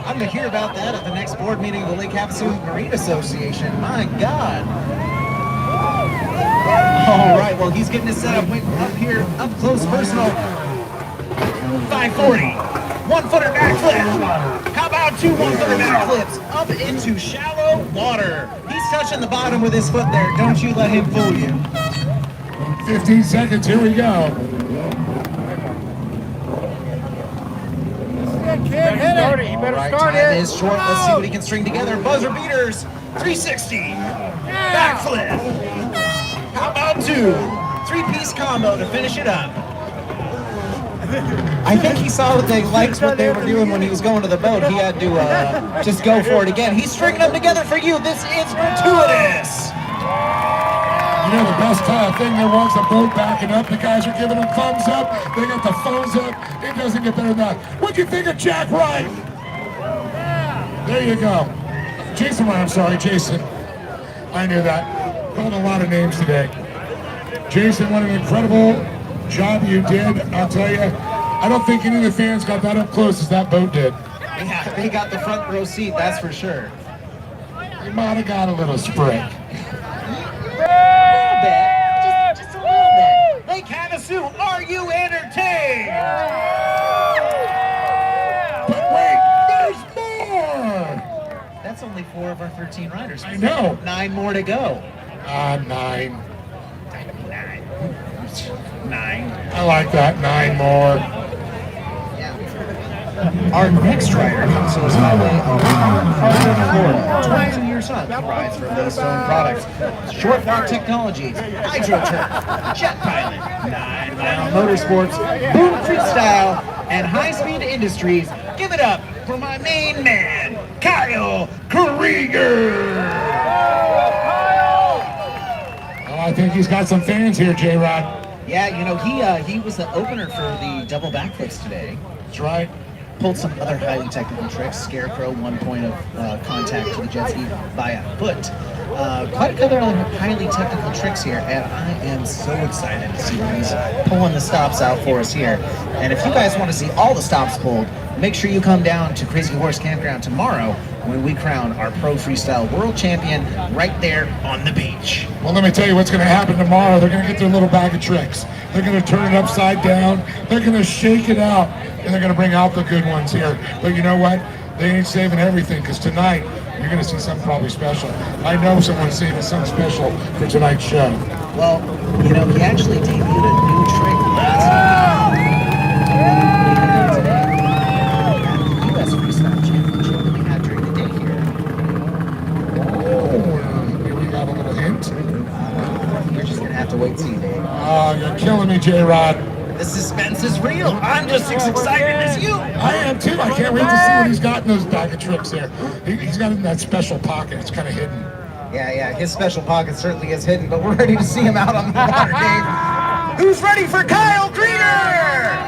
I'm going to hear about that at the next board meeting of the Lake Havasu Marine Association. My God. All right, well, he's getting his setup up here, up close, personal. 540. 1-footer backflip. How about 2 1-footer backflips up into shallow water? He's touching the bottom with his foot there. Don't you let him fool you. 15 seconds, here we go. You better All right, start time it. is short. Let's see what he can string together. Buzzer beaters. 360. Backflip. How about 2? 3-piece combo to finish it up. I think he saw what they liked what they were doing when he was going to the boat. He had to just go for it again. He's stringing them together for you. This is gratuitous. You know the best thing there was, the boat backing up. The guys are giving them thumbs up. They got the phones up. It doesn't get better than that. What'd you think of Jack Wright? There you go. Jason Wright, I'm sorry, Jason. I knew that. Called a lot of names today. Jason, what an incredible job you did. I'll tell you, I don't think any of the fans got that up close as that boat did. Yeah, they got the front row seat, that's for sure. They might have got a little spray. Just a little bit. Lake Havasu, are you entertained? But wait, there's more! That's only 4 of our 13 riders. I know. 9 more to go. 9. 9. I like that, 9 more. Our next rider comes to us by way of Florida. 22 years old. He rides for those stone products. Short Walk Technologies, HydroTurf, Jet Pilot, 9 Mile Motorsports, Boom Freestyle, and High Speed Industries. Give it up for my main man, Kyle Krieger. Oh, I think he's got some fans here, J-Rod. Yeah, you know, he was the opener for the double backflips today. That's right. Pulled some other highly technical tricks. Scarecrow, 1 point of contact to the jet ski by a foot. Quite a couple of highly technical tricks here, and I am so excited to see when he's pulling the stops out for us here. And if you guys want to see all the stops pulled, make sure you come down to Crazy Horse Campground tomorrow when we crown our Pro Freestyle World Champion right there on the beach. Well, let me tell you what's going to happen tomorrow. They're going to get their little bag of tricks. They're going to turn it upside down. They're going to shake it out, and they're going to bring out the good ones here. But you know what? They ain't saving everything, because tonight you're going to see something probably special. I know someone's saving something special for tonight's show. Well, you know, he actually debuted a new trick last night. US Freestyle Championship that we had during the day here. Oh, we got a little hint. You're just going to have to wait and see, Dave. Oh, you're killing me, J-Rod. The suspense is real. I'm just as excited as you. I am too. I can't wait to see what he's got in those bag of tricks there. He's got it in that special pocket. It's kind of hidden. Yeah, his special pocket certainly is hidden, but we're ready to see him out on the water, Dave. Who's ready for Kyle Greener?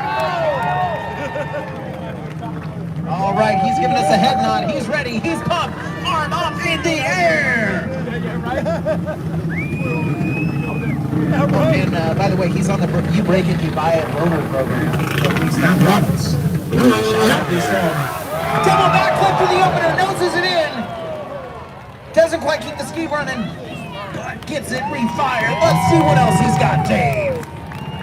All right, he's giving us a head nod. He's ready. He's pumped. Arm up in the air. And by the way, he's on the You Break It, You Buy It loaner program. So please stop products. Double backflip for the opener. Noses it in. Doesn't quite keep the ski running, but gets it refired. Let's see what else he's got, Dave.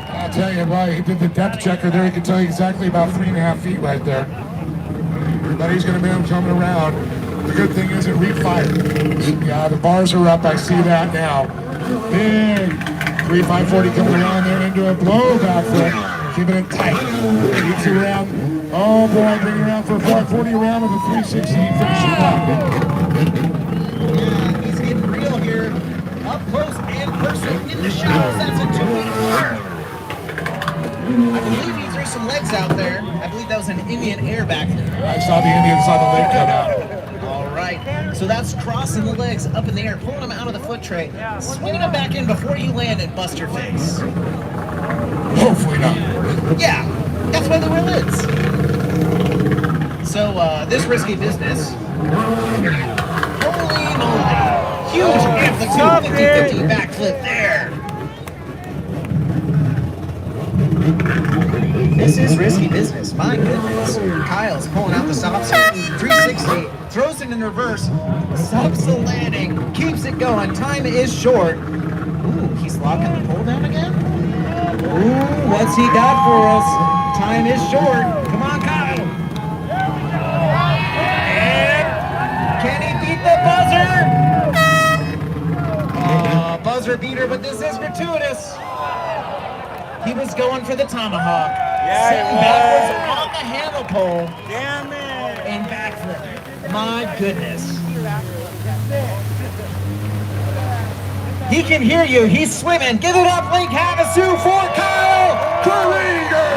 I'll tell you what, he did the depth checker there. He can tell you exactly about 3.5 feet right there. But he's going to be coming around. The good thing is it refired. Yeah, the bars are up. I see that now. Big 3.540 coming around there into a blow backflip. Keeping it tight. Keeps it around. Oh boy, bring it around for a 440 around with a 360. Finishing up. Yeah, he's getting real here. Up close and personal in the shallows. That's a 2-meter. I believe he threw some legs out there. I believe that was an Indian air back there. I saw the Indian, saw the leg cut out. All right, so that's crossing the legs up in the air, pulling them out of the foot tray, swinging them back in before you land and bust your face. Hopefully not. Yeah, that's why they wear lids. So this risky business. Holy moly! Huge amplitude 50-50 backflip there. This is risky business. My goodness. Kyle's pulling out the stops. 360. Throws it in reverse. Stops the landing. Keeps it going. Time is short. Ooh, he's locking the pull down again? Ooh, what's he got for us? Time is short. Come on, Kyle. And can he beat the buzzer? Buzzer beater, but this is gratuitous. He was going for the tomahawk. Sitting backwards on the handle pole. Damn it. And backflip. My goodness. He can hear you. He's swimming. Give it up, Lake Havasu, for Kyle Krieger.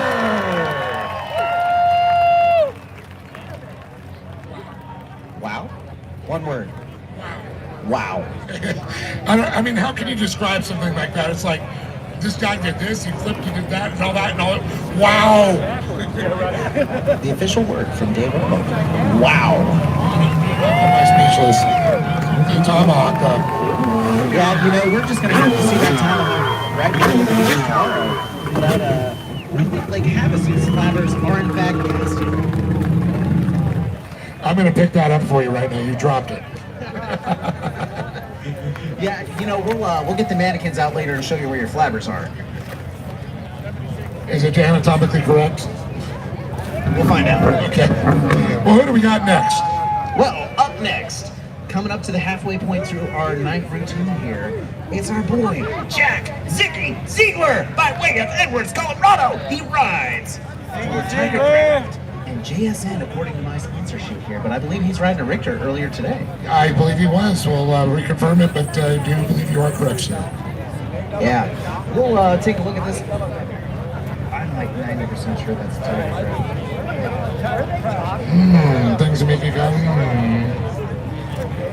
Wow. One word. Wow. I mean, how can you describe something like that? It's like, this guy did this, he flipped, he did that, and all that, and all that. Wow! The official word from Dave Romo. Wow. Am I speechless? The tomahawk. Yeah, you know, we're just going to have to see that tomahawk right here in the beach tomorrow. But, I think like Havasu's flabbers are in fact gassed. I'm going to pick that up for you right now. You dropped it. Yeah, you know, we'll get the mannequins out later and show you where your flabbers are. Is it anatomically correct? We'll find out. Okay. Well, who do we got next? Well, up next, coming up to the halfway point through our night routine here, it's our boy, Jack Ziggy Ziegler, by way of Edwards, Colorado. He rides for Tiger Craft and JSN, according to my sponsorship here, but I believe he's riding a Richter earlier today. I believe he was. We'll reconfirm it, but I do believe you are correct, sir. Yeah. We'll take a look at this. I'm like 90% sure that's Tiger Craft. Things make me go,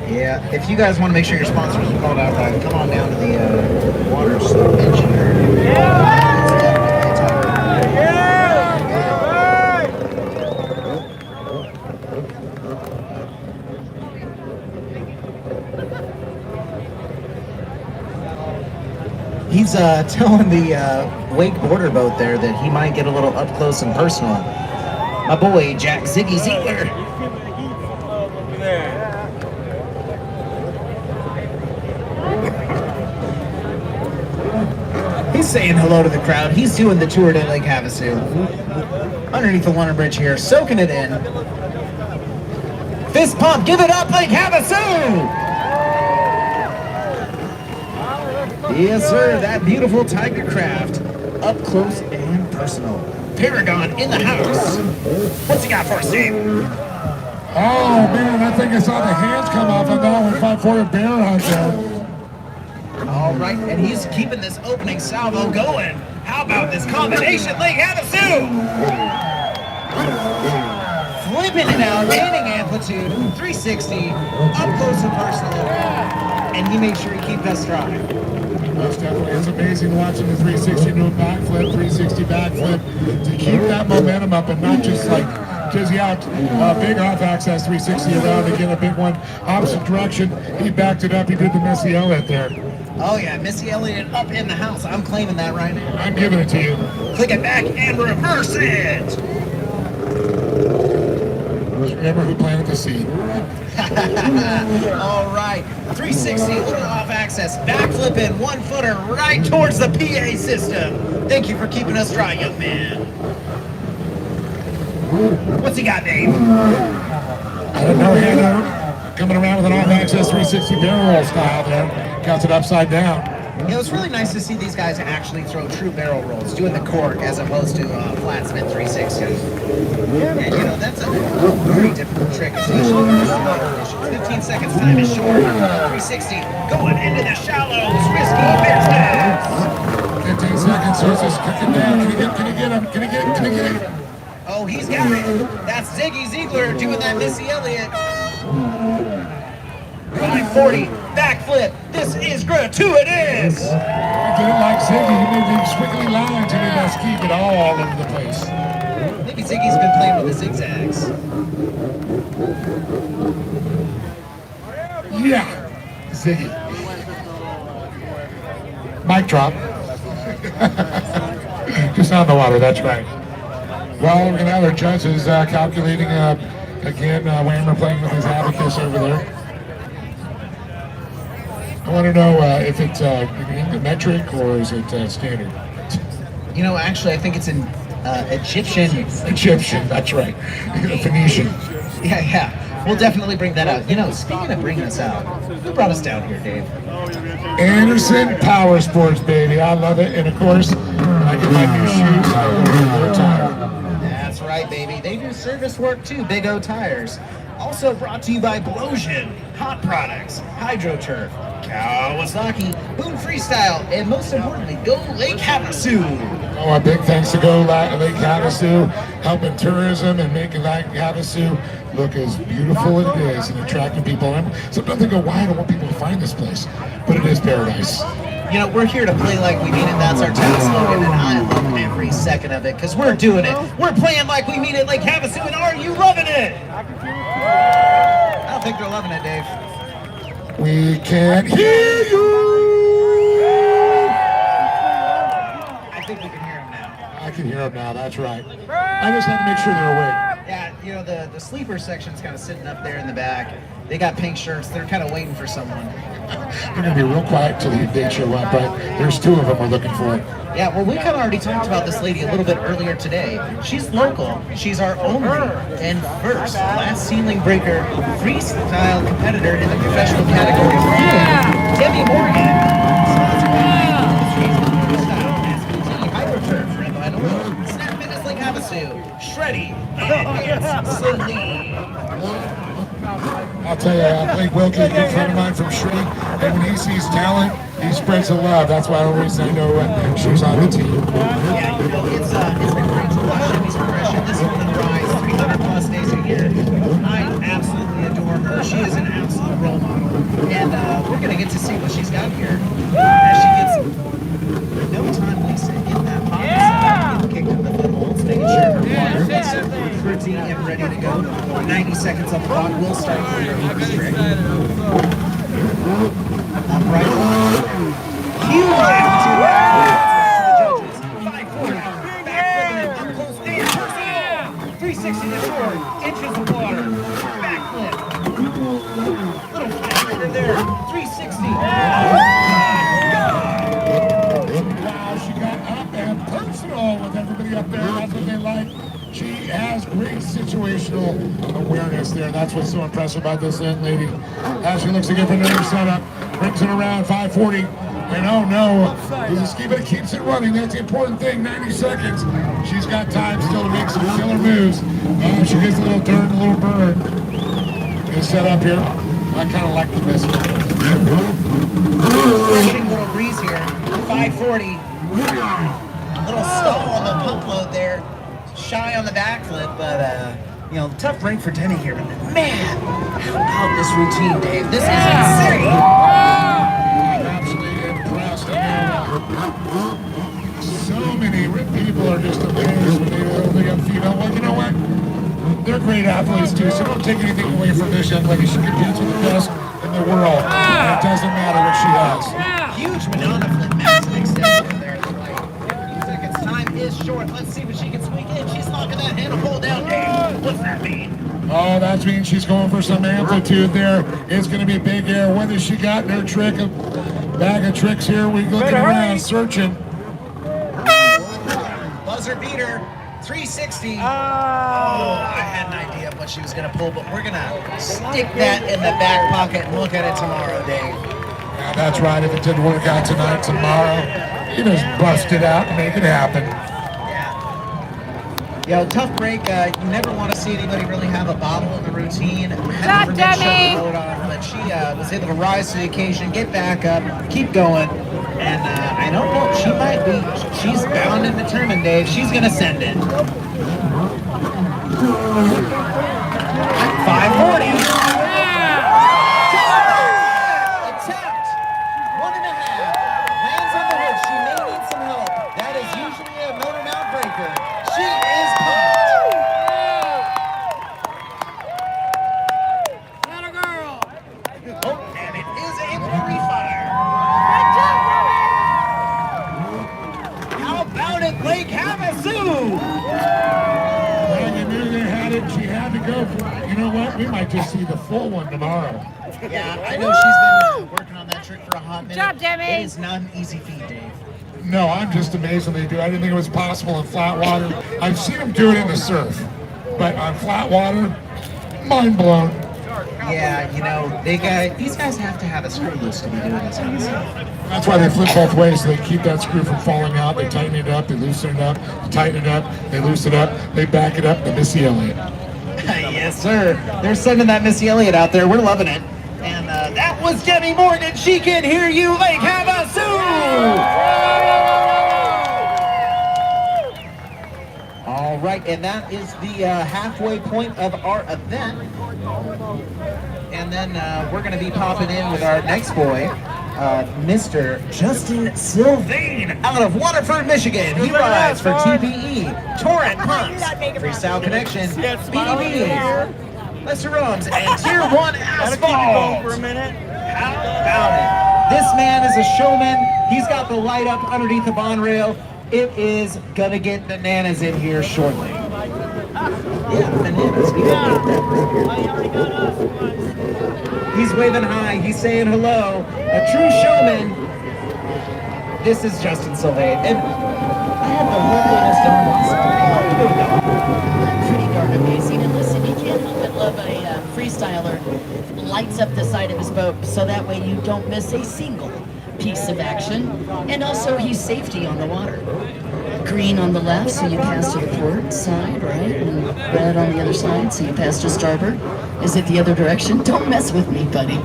Yeah, if you guys want to make sure your sponsors are called out right, come on down to the water edge here. He's telling the wake border boat there that he might get a little up close and personal. My boy, Jack Ziggy Ziegler. He's saying hello to the crowd. He's doing the tour to Lake Havasu. Underneath the Lunner Bridge here, soaking it in. Fist pump, give it up, Lake Havasu! Yes, sir, that beautiful Tiger Craft, up close and personal. Paragon in the house. What's he got for us, Dave? Oh, man, I think I saw the hands come off on that one. 5-4 bear out there. All right, and he's keeping this opening salvo going. How about this combination, Lake Havasu? whipping it out, gaining amplitude, 360, up close and personal, and he made sure he kept that stride. Most definitely. It's amazing watching the 360 do a backflip, 360 backflip, to keep that momentum up and not just like Jizzy out, big off-access 360 around to get a big one opposite direction. He backed it up. He did the Missy Elliott there. Oh yeah, Missy Elliott up in the house. I'm claiming that right now. I'm giving it to you. Click it back and reverse it. Remember who planted the seed. All right, 360, little off access, backflipping, 1-footer right towards the PA system. Thank you for keeping us dry, young man. What's he got, Dave? I don't know, hand out. Coming around with an off-access 360 barrel roll style there. Counts it upside down. It was really nice to see these guys actually throw true barrel rolls, doing the cork as opposed to flat spin 360. And you know, that's a very difficult trick, especially when there's water issues. 15 seconds time is short. 360 going into the shallows, risky business. 15 seconds, so it's just kicking down. Can he get him? Can he get him? Oh, he's got it. That's Ziggy Ziegler doing that Missy Elliott. 540, backflip. This is gratuitous. He did it like Ziggy. He made the squiggly lines and then let's keep it all over the place. Maybe Ziggy's been playing with the zigzags. Yeah, Ziggy. Mic drop. Just on the water, that's right. Well, we're going to have our judges calculating again. Whammer playing with his abacus over there. I want to know if it's in metric or is it standard? You know, actually, I think it's in Egyptian. Egyptian, that's right. Phoenician. Yeah. We'll definitely bring that out. You know, speaking of bringing us out, who brought us down here, Dave? Anderson Powersports, baby. I love it. And of course, I get my new shoes. I will tire. That's right, baby. They do service work too, Big O Tires. Also brought to you by Blosian, Hot Products, HydroTurf, Kawasaki, Boone Freestyle, and most importantly, Go Lake Havasu. Oh, a big thanks to Go Lake Havasu, helping tourism and making Lake Havasu look as beautiful as it is and attracting people. Sometimes they go, why I don't want people to find this place? But it is paradise. You know, we're here to play like we mean it. That's our town slogan, and I love every second of it because we're doing it. We're playing like we mean it, Lake Havasu, and are you loving it? I don't think they're loving it, Dave. We can't hear you. I think we can hear them now. I can hear them now, that's right. I just had to make sure they're awake. Yeah, you know, the sleeper section's kind of sitting up there in the back. They got pink shirts. They're kind of waiting for someone. They're going to be real quiet till they show up, but there's two of them we're looking for. Yeah, well, we kind of already talked about this lady a little bit earlier today. She's local. She's our only and first glass ceiling breaker freestyle competitor in the professional category. Debbie Morgan. Sponsored by Freestyle, SPT, HydroTurf, Red Line Oil, Snap Fitness Lake Havasu, Shreddy, and Slowly. I'll tell you, Blake Wilkie, a good friend of mine from Shreddy, and when he sees talent, he spreads the love. That's why I always say no she's on the team. Yeah, you know, it's been great to watch Jimmy's progression. This woman rides 300 plus days a year. I absolutely adore her. She is an absolute role model. And we're going to get to see what she's got here. As she gets no time wasted in that pocket. Getting kicked in the footholds, making sure her water is routine and ready to go. 90 seconds on the clock. We'll start for your first trick. Upright line. Cue left to the judges. 540. Backflip. Up close. And personal. 360 to short. Inches of water. Backflip. Little flat there. 360. Wow, she got up and personal with everybody up there. That's what they like. She has great situational awareness there. That's what's so impressive about this young lady. As she looks again for another setup, brings it around 540. And oh no, but it keeps it running. That's the important thing. 90 seconds. She's got time still to make some killer moves. She gets a little dirt, a little burn. Gonna set up here. I kind of like the miss. Refreshing little breeze here. 540. Little stall on the pump load there. Shy on the backflip, but You know, tough break for Denny here, but man, how about this routine, Dave? This is insane. Absolutely impressed. So many people are just amazed when they got female. Well, you know what? They're great athletes too, so don't take anything away from this young lady. She competes with the best in the world. And it doesn't matter what she has. Huge banana flip, massive extension there. Like, 50 seconds, time is short. Let's see what she can squeak in. She's knocking that handle pull down, Dave. What's that mean? Oh, that means she's going for some amplitude there. It's going to be big air. What has she got in her trick? A bag of tricks here. We're looking around, searching. Buzzer beater, 360. Oh, I had an idea of what she was going to pull, but we're going to stick that in the back pocket and look at it tomorrow, Dave. Yeah, that's right. If it didn't work out tonight, tomorrow, you just bust it out and make it happen. Yo, tough break. You never want to see anybody really have a bobble in the routine. Stop, Demi! But she was able to rise to the occasion, get back up, keep going. And I don't know, she might be, she's bound and determined, Dave. She's going to send it. 540. Attempt. 1.5. Lands on the hook. She may need some help. That is usually a motor mount breaker. She is pumped. Oh, and it is able to refire. How about it, Lake Havasu? Well, you knew they had it. She had to go for it. You know what? We might just see the full one tomorrow. Yeah, I know she's been working on that trick for a hot minute. Good job, Demi. It is not an easy feat, Dave. No, I'm just amazed when they do. I didn't think it was possible in flat water. I've seen them do it in the surf, but on flat water, mind blown. Yeah, you know, these guys have to have a screw loose to be doing this kind of stuff. That's why they flip both ways, so they keep that screw from falling out. They tighten it up, they loosen it up, they tighten it up, they loosen it up, they back it up, they Missy Elliott. Yes, sir. They're sending that Missy Elliott out there. We're loving it. And that was Demi Morgan. She can hear you, Lake Havasu! All right, and that is the halfway point of our event. And then we're going to be popping in with our next boy, Mr. Justin Sylvain out of Waterford, Michigan. He rides for TPE, Torrent Pumps, Freestyle Connection, BDB, Lester Rums, and Tier 1 Asphalt. For a minute. How about it? This man is a showman. He's got the light up underneath the bond rail. It is gonna get bananas in here shortly. Yeah, bananas. We don't get that. He's waving hi. He's saying hello. A true showman. This is Justin Sylvain. And I had the loveliest Don Lawson. How are you doing, Don? Pretty darn amazing. And listen, you can't help but love a freestyler lights up the side of his boat so that way you don't miss a single piece of action. And also he's safety on the water. Green on the left so you pass to the port side, right? And red on the other side so you pass to starboard. Is it the other direction? Don't mess with me, buddy.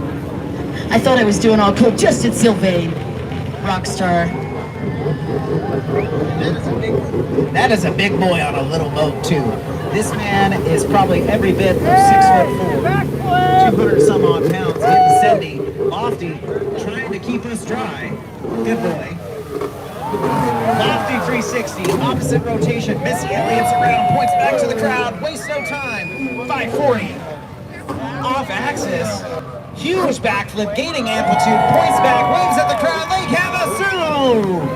I thought I was doing all cool. Justin Sylvain, rock star. That is a big boy on a little boat too. This man is probably every bit of 6'4", 200 some odd pounds, getting Cindy, lofty, trying to keep us dry. Good boy. Lofty 360, opposite rotation. Missy Elliott's around, points back to the crowd. Waste no time. 540. Off axis. Huge backflip, gaining amplitude. Points back, waves at the crowd. Lake Havasu!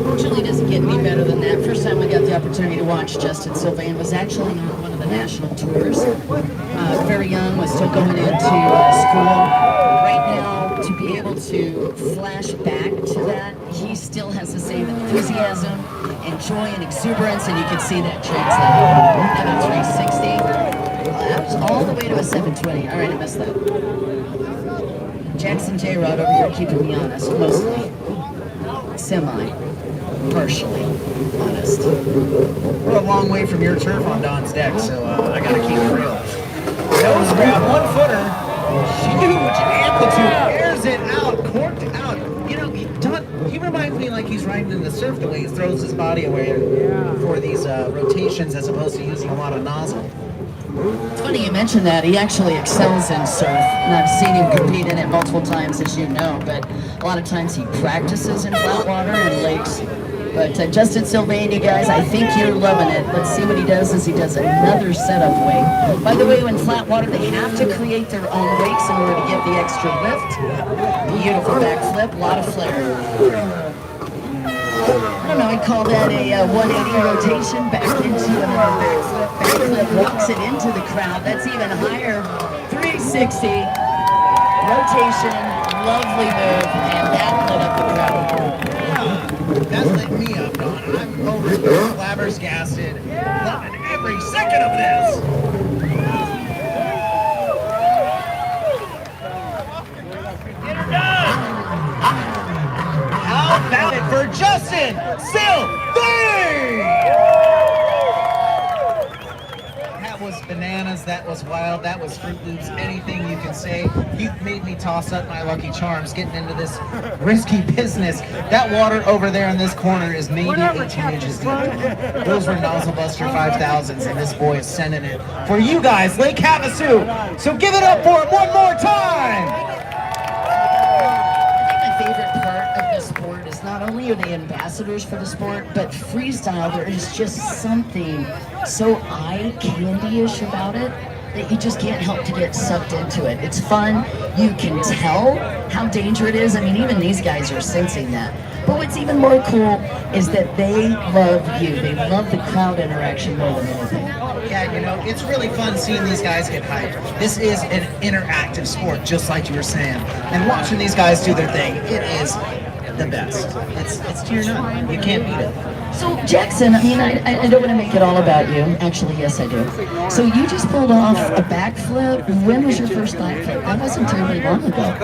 Fortunately, it doesn't get any better than that. First time I got the opportunity to watch Justin Sylvain was actually on one of the national tours. Very young, was still going into school. Right now, to be able to flash back to that, he still has the same enthusiasm and joy and exuberance, and you can see that translated. And a 360. That was all the way to a 720. All right, I missed that. Jackson J-Rod over here keeping me honest, mostly. Partially honest. We're a long way from your turf on Don's deck, so I gotta keep it real. Nose grab, 1-footer. Huge amplitude, airs it out, corked out. You know, Don, he reminds to me like he's riding in the surf the way he throws his body away for these rotations as opposed to using a lot of nozzle. It's funny you mentioned that. He actually excels in surf, and I've seen him compete in it multiple times, as you know, but a lot of times he practices in flat water and lakes. But Justin Sylvain, guys, I think you're loving it. Let's see what he does as he does another setup wake. By the way, in flat water, they have to create their own wakes in order to get the extra lift. Beautiful backflip, a lot of flair. I don't know, I call that a 180 rotation back into another backflip, walks it into the crowd. That's even higher. 360 rotation, lovely move, and that lit up the crowd. That lit me up, Don. I'm over here flabbergasted, loving every second of this. How about it for Justin Sylvain? That was bananas, that was wild, that was Fruit Loops, anything you can say. You made me toss up my Lucky Charms getting into this risky business. That water over there in this corner is maybe 18 inches deep. Those were Nozzle Buster 5000s, and this boy is sending it for you guys, Lake Havasu. So give it up for him one more time. Not only are they ambassadors for the sport, but freestyle, there is just something so eye candy-ish about it that you just can't help to get sucked into it. It's fun. You can tell how dangerous it is. I mean, even these guys are sensing that. But what's even more cool is that they love you. They love the crowd interaction more than anything. Yeah, you know, it's really fun seeing these guys get hyped. This is an interactive sport, just like you were saying. And watching these guys do their thing, it is the best. It's tier 9. You can't beat it. So Jackson, I mean, I don't want to make it all about you. Actually, yes, I do. So you just pulled off a backflip. When was your first backflip? That wasn't terribly long ago.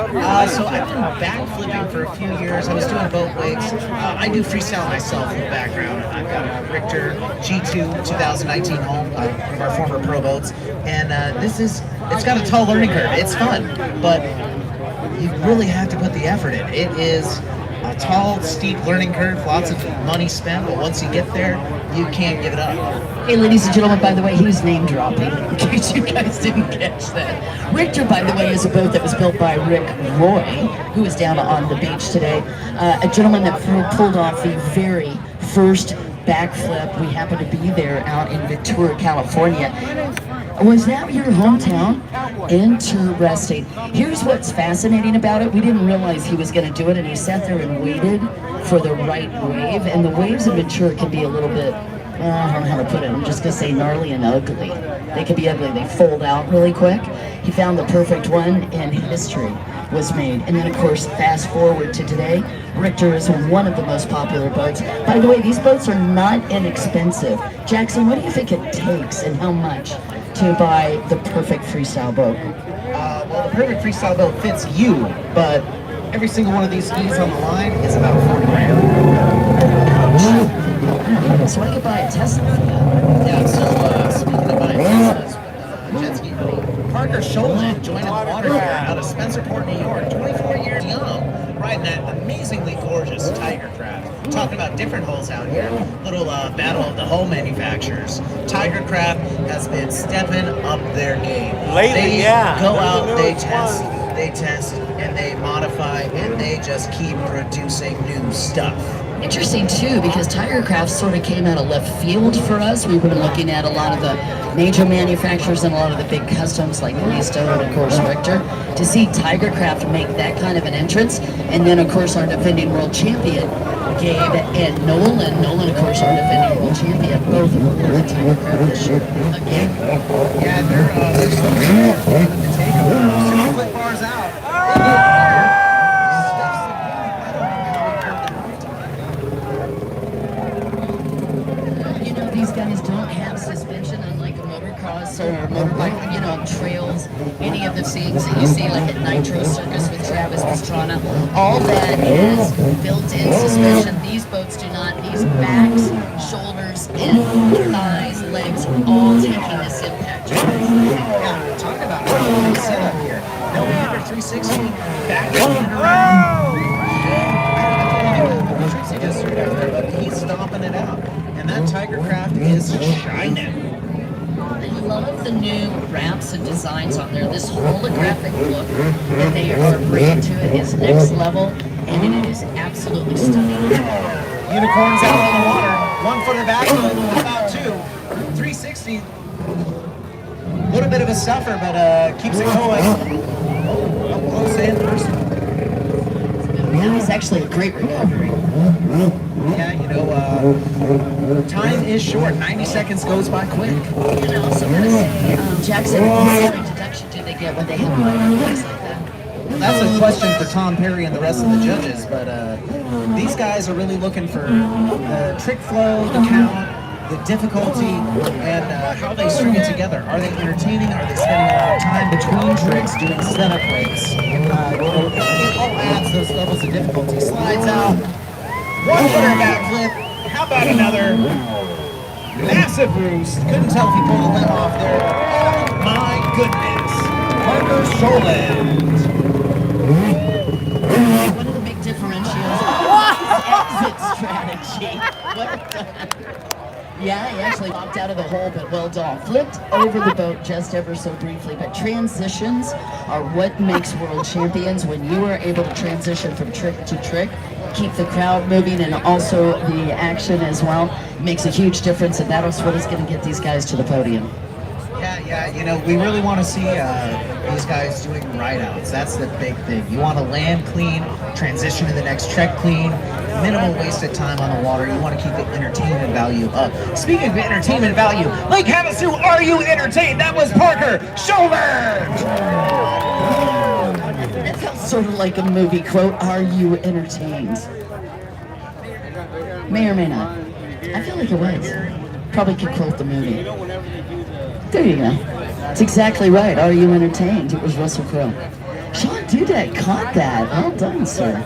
So I've been backflipping for a few years. I was doing boat wakes. I do freestyle myself in the background. I've got a Richter G2 2019 home, one of our former pro boats. And it's got a tall learning curve. It's fun, but you really have to put the effort in. It is a tall, steep learning curve, lots of money spent, but once you get there, you can't give it up. Hey, ladies and gentlemen, by the way, he's name dropping, in case you guys didn't catch that. Richter, by the way, is a boat that was built by Rick Roy, who is down on the beach today. A gentleman that pulled off the very first backflip. We happened to be there out in Ventura, California. Was that your hometown? Interesting. Here's what's fascinating about it. We didn't realize he was going to do it, and he sat there and waited for the right wave. And the waves in Ventura can be a little bit, I don't know how to put it. I'm just going to say gnarly and ugly. They can be ugly. They fold out really quick. He found the perfect one, and history was made. And then, of course, fast forward to today, Richter is one of the most popular boats. By the way, these boats are not inexpensive. Jackson, what do you think it takes and how much to buy the perfect freestyle boat? Well, the perfect freestyle boat fits you, but every single one of these skis on the line is about 40 grand. So I could buy a Tesla for that. Yeah, so speaking of buying Teslas, jet ski buddy, Parker Sholin joined the water here out of Spencerport, New York, 24 years young, riding that amazingly gorgeous Tiger Craft. Talking about different hulls out here, little battle of the hull manufacturers. Tiger Craft has been stepping up their game. Lately, they yeah. go out, they test, and they modify, and they just keep producing new stuff. Interesting too, because Tiger Craft sort of came out of left field for us. We've been looking at a lot of the major manufacturers and a lot of the big customs like Listo and of course Richter. To see Tiger Craft make that kind of an entrance, and then of course our defending world champion, Gabe and Nolan. Nolan, of course, our defending world champion. Both of them were the Tiger Craft this year. Again. Yeah, they're still to take them. 6 bars out. These guys don't have suspension, unlike a motocross or motorbike, trails, any of the things that you see like at Nitro Circus with Travis Pastrana. All that is built-in suspension. These boats do not. These backs, shoulders, and thighs, legs, all taking this impact. Yeah, talk about a setup here. No under 360, back around. colors and designs on there. This holographic look that they are bringing to it is next level, and it is absolutely stunning. Unicorns out on the water. 1 footer back flip, about 2. 360. A little bit of a stuffer, but keeps it going. Close in first. Yeah, it's actually a great recovery. Yeah, you know, time is short. 90 seconds goes by quick. And I also want to say, Jackson, what sort of deduction do they get when they have things like that? That's a question for Tom Perry and the rest of the judges, but these guys are really looking for the trick flow, the count, the difficulty, and how they string it together. Are they entertaining? Are they spending a lot of time between tricks doing setup breaks? It all adds those levels of difficulty. Slides out. 1 footer backflip. How about another? Massive roost. Couldn't tell if he pulled the lid off there. Oh my goodness. Parker Sholand. One of the big differentials is exit strategy. Well done. Yeah, he actually popped out of the hole, but well done. Flipped over the boat just ever so briefly, but transitions are what makes world champions. When you are able to transition from trick to trick, keep the crowd moving and also the action as well, makes a huge difference, and that is what is going to get these guys to the podium. Yeah, you know, we really want to see these guys doing ride-outs. That's the big thing. You want to land clean, transition to the next trek clean, minimal wasted time on the water. You want to keep the entertainment value up. Speaking of entertainment value, Lake Havasu, are you entertained? That was Parker Sholand! That felt sort of like a movie quote, "Are you entertained?" May or may not. I feel like it was. Probably could quote the movie. There you go. That's exactly right. Are you entertained? It was Russell Crowe. Sean Dudek caught that. Well done, sir.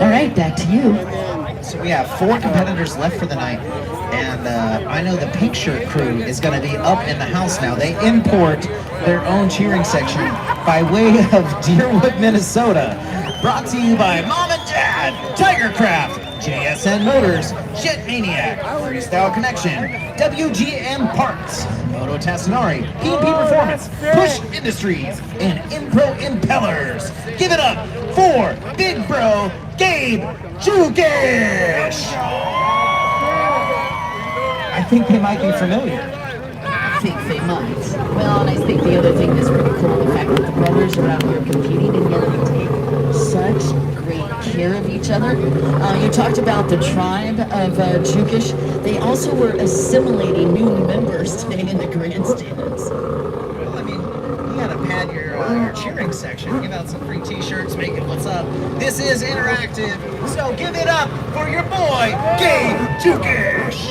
All right, back to you. So we have 4 competitors left for the night, and I know the pink shirt crew is going to be up in the house now. They import their own cheering section by way of Deerwood, Minnesota. Brought to you by Mom and Dad, Tigercraft, JSN Motors, Jet Maniac, Freestyle Connection, WGM Parts, Moto Tassinari, P&P Performance, Push Industries, and Impro Impellers. Give it up for Big Bro Gabe Jukish! I think they might be familiar. I think they might. Well, and I think the other thing that's pretty cool, the fact that the brothers are out here competing and yet they take such great care of each other. You talked about the tribe of Jukish. They also were assimilating new members today in the grandstands. Well, I mean, you gotta pad your cheering section, give out some free t-shirts, make it what's up. This is interactive, so give it up for your boy, Gabe Jukish!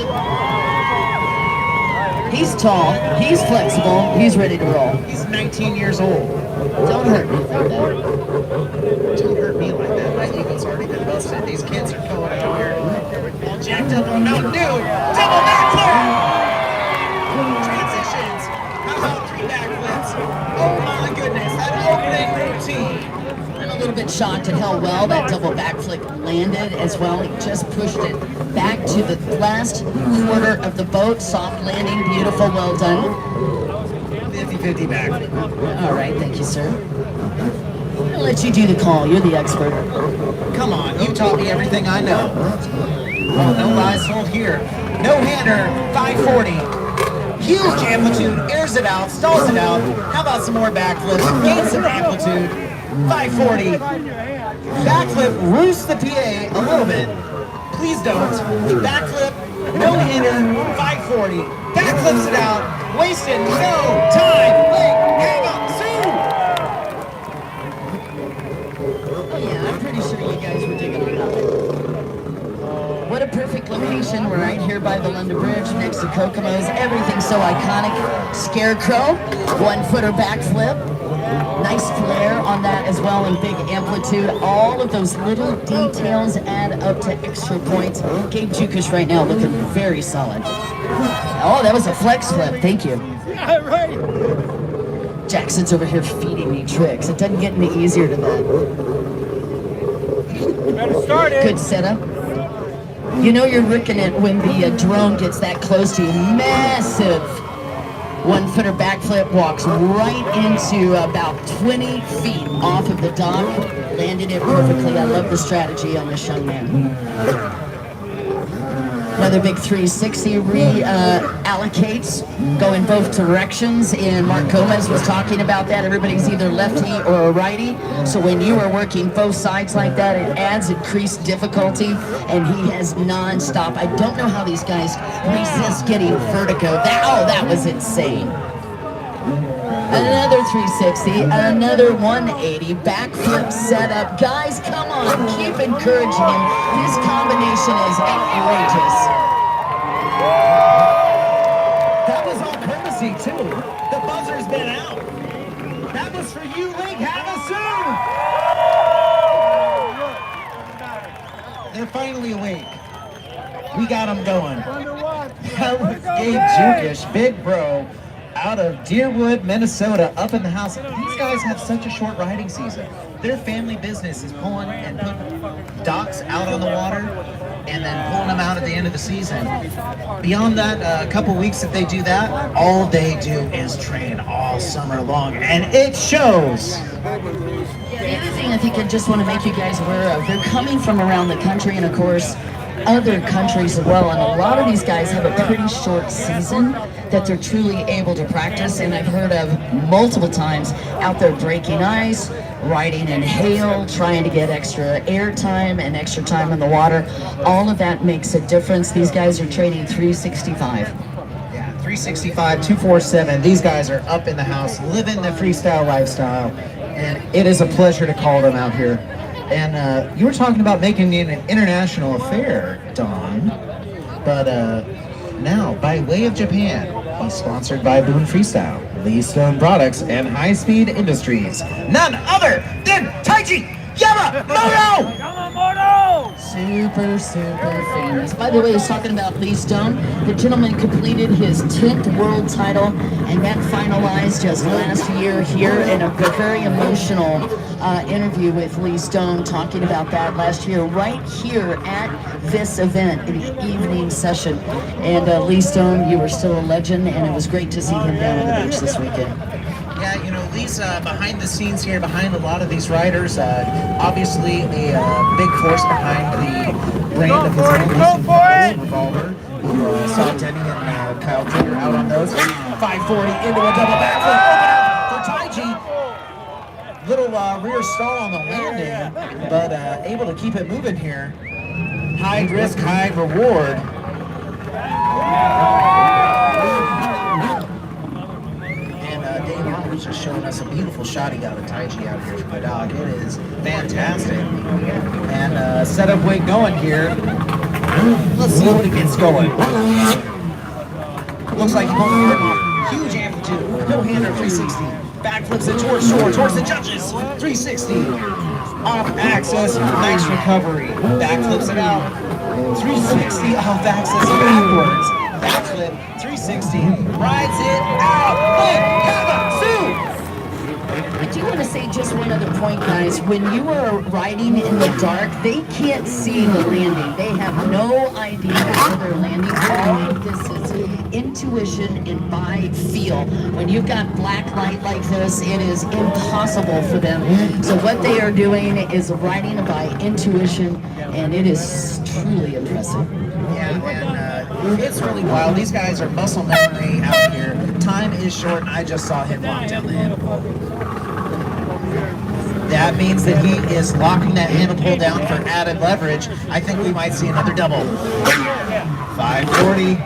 He's tall, he's flexible, he's ready to roll. He's 19 years old. Don't hurt me like that. Don't hurt me like that. My ego's already been busted. These kids are going out here all jacked up on Mountain Dew. Double backflip! Transitions. How about 3 backflips? Oh my goodness, that opening routine. I'm a little bit shocked at how well that double backflip landed as well. He just pushed it back to the last quarter of the boat. Soft landing, beautiful, well done. 50-50 backflip. All right, thank you, sir. I'll let you do the call. You're the expert. Come on, you taught me everything I know. Oh, no lies told here. No-hander, 540. Huge amplitude, airs it out, stalls it out. How about some more backflips? Gain some amplitude. 540. Backflip roosts the PA a little bit. Please don't. Backflip, no-hander, 540. Backflips it out. Wasted no time. Lake Havasu. Oh, yeah, I'm pretty sure you guys were digging on that. What a perfect location. We're right here by the London Bridge next to Kokomo's. Everything's so iconic. Scarecrow, 1-footer backflip. Nice flare on that as well, and big amplitude. All of those little details add up to extra points. Gabe Jukish right now looking very solid. Oh, that was a flex flip. Thank you. Yeah, right. Jackson's over here feeding me tricks. It doesn't get any easier than that. Better start it. Good setup. You know you're ricking it when the drone gets that close to you. Massive 1-footer backflip, walks right into about 20 feet off of the dock, landed it perfectly. I love the strategy on this young man. Another big 360 allocates, going both directions, and Mark Gomez was talking about that. Everybody's either lefty or a righty, so when you are working both sides like that, it adds increased difficulty, and he has non-stop. I don't know how these guys resist getting vertigo. That was insane. Another 360, another 180, backflip setup. Guys, come on, keep encouraging him. This combination is outrageous. That was on courtesy, too. The buzzer's been out. That was for you, Lake Havasu. They're finally awake. We got them going. That was Gabe Jukish, big bro, out of Deerwood, Minnesota, up in the house. These guys have such a short riding season. Their family business is pulling and putting docks out on the water and then pulling them out at the end of the season. Beyond that, a couple weeks that they do that, all they do is train all summer long, and it shows. The other thing I think I just want to make you guys aware of, they're coming from around the country, and of course, other countries as well, and a lot of these guys have a pretty short season that they're truly able to practice, and I've heard of multiple times out there breaking ice, riding in hail, trying to get extra air time and extra time on the water. All of that makes a difference. These guys are training 365. Yeah, 365, 247. These guys are up in the house, living the freestyle lifestyle, and it is a pleasure to call them out here. And you were talking about making it an international affair, Don, but now, by way of Japan, he's sponsored by Boone Freestyle, Lee Stone Products, and High Speed Industries. None other than Taiji Yamamoto! Super famous. By the way, he's talking about Lee Stone. The gentleman completed his 10th world title, and that finalized just last year here in a very emotional interview with Lee Stone, talking about that last year right here at this event in the evening session. And Lee Stone, you were still a legend, and it was great to see him down on the beach this weekend. Yeah, you know, Lee's behind the scenes here, behind a lot of these riders. Obviously, a big force behind the brand of his own Revolver. Saw Denny and Kyle Jr. out on those. 540 into a double backflip. For Taiji. Little rear stall on the landing, but able to keep it moving here. High risk, high reward. Dave Arnold's just showing us a beautiful shot he got of Taiji out here from the dog. It is fantastic. And setup weight going here. Let's see what he gets going. Looks like huge amplitude. No-hander 360. Backflips it towards shore, towards the judges. 360. Off axis. Nice recovery. Backflips it out. 360 off axis backwards. Backflip. 360, rides it out. Look, Havasu! I do want to say just one other point, guys. When you are riding in the dark, they can't see the landing. They have no idea where they're landing. All of this is intuition and by feel. When you've got black light like this, it is impossible for them. So what they are doing is riding by intuition, and it is truly impressive. Yeah, and it's really wild. These guys are muscle memory out here. Time is short, and I just saw him lock down the handle pull. That means that he is locking that handle pull down for added leverage. I think we might see another double. 540.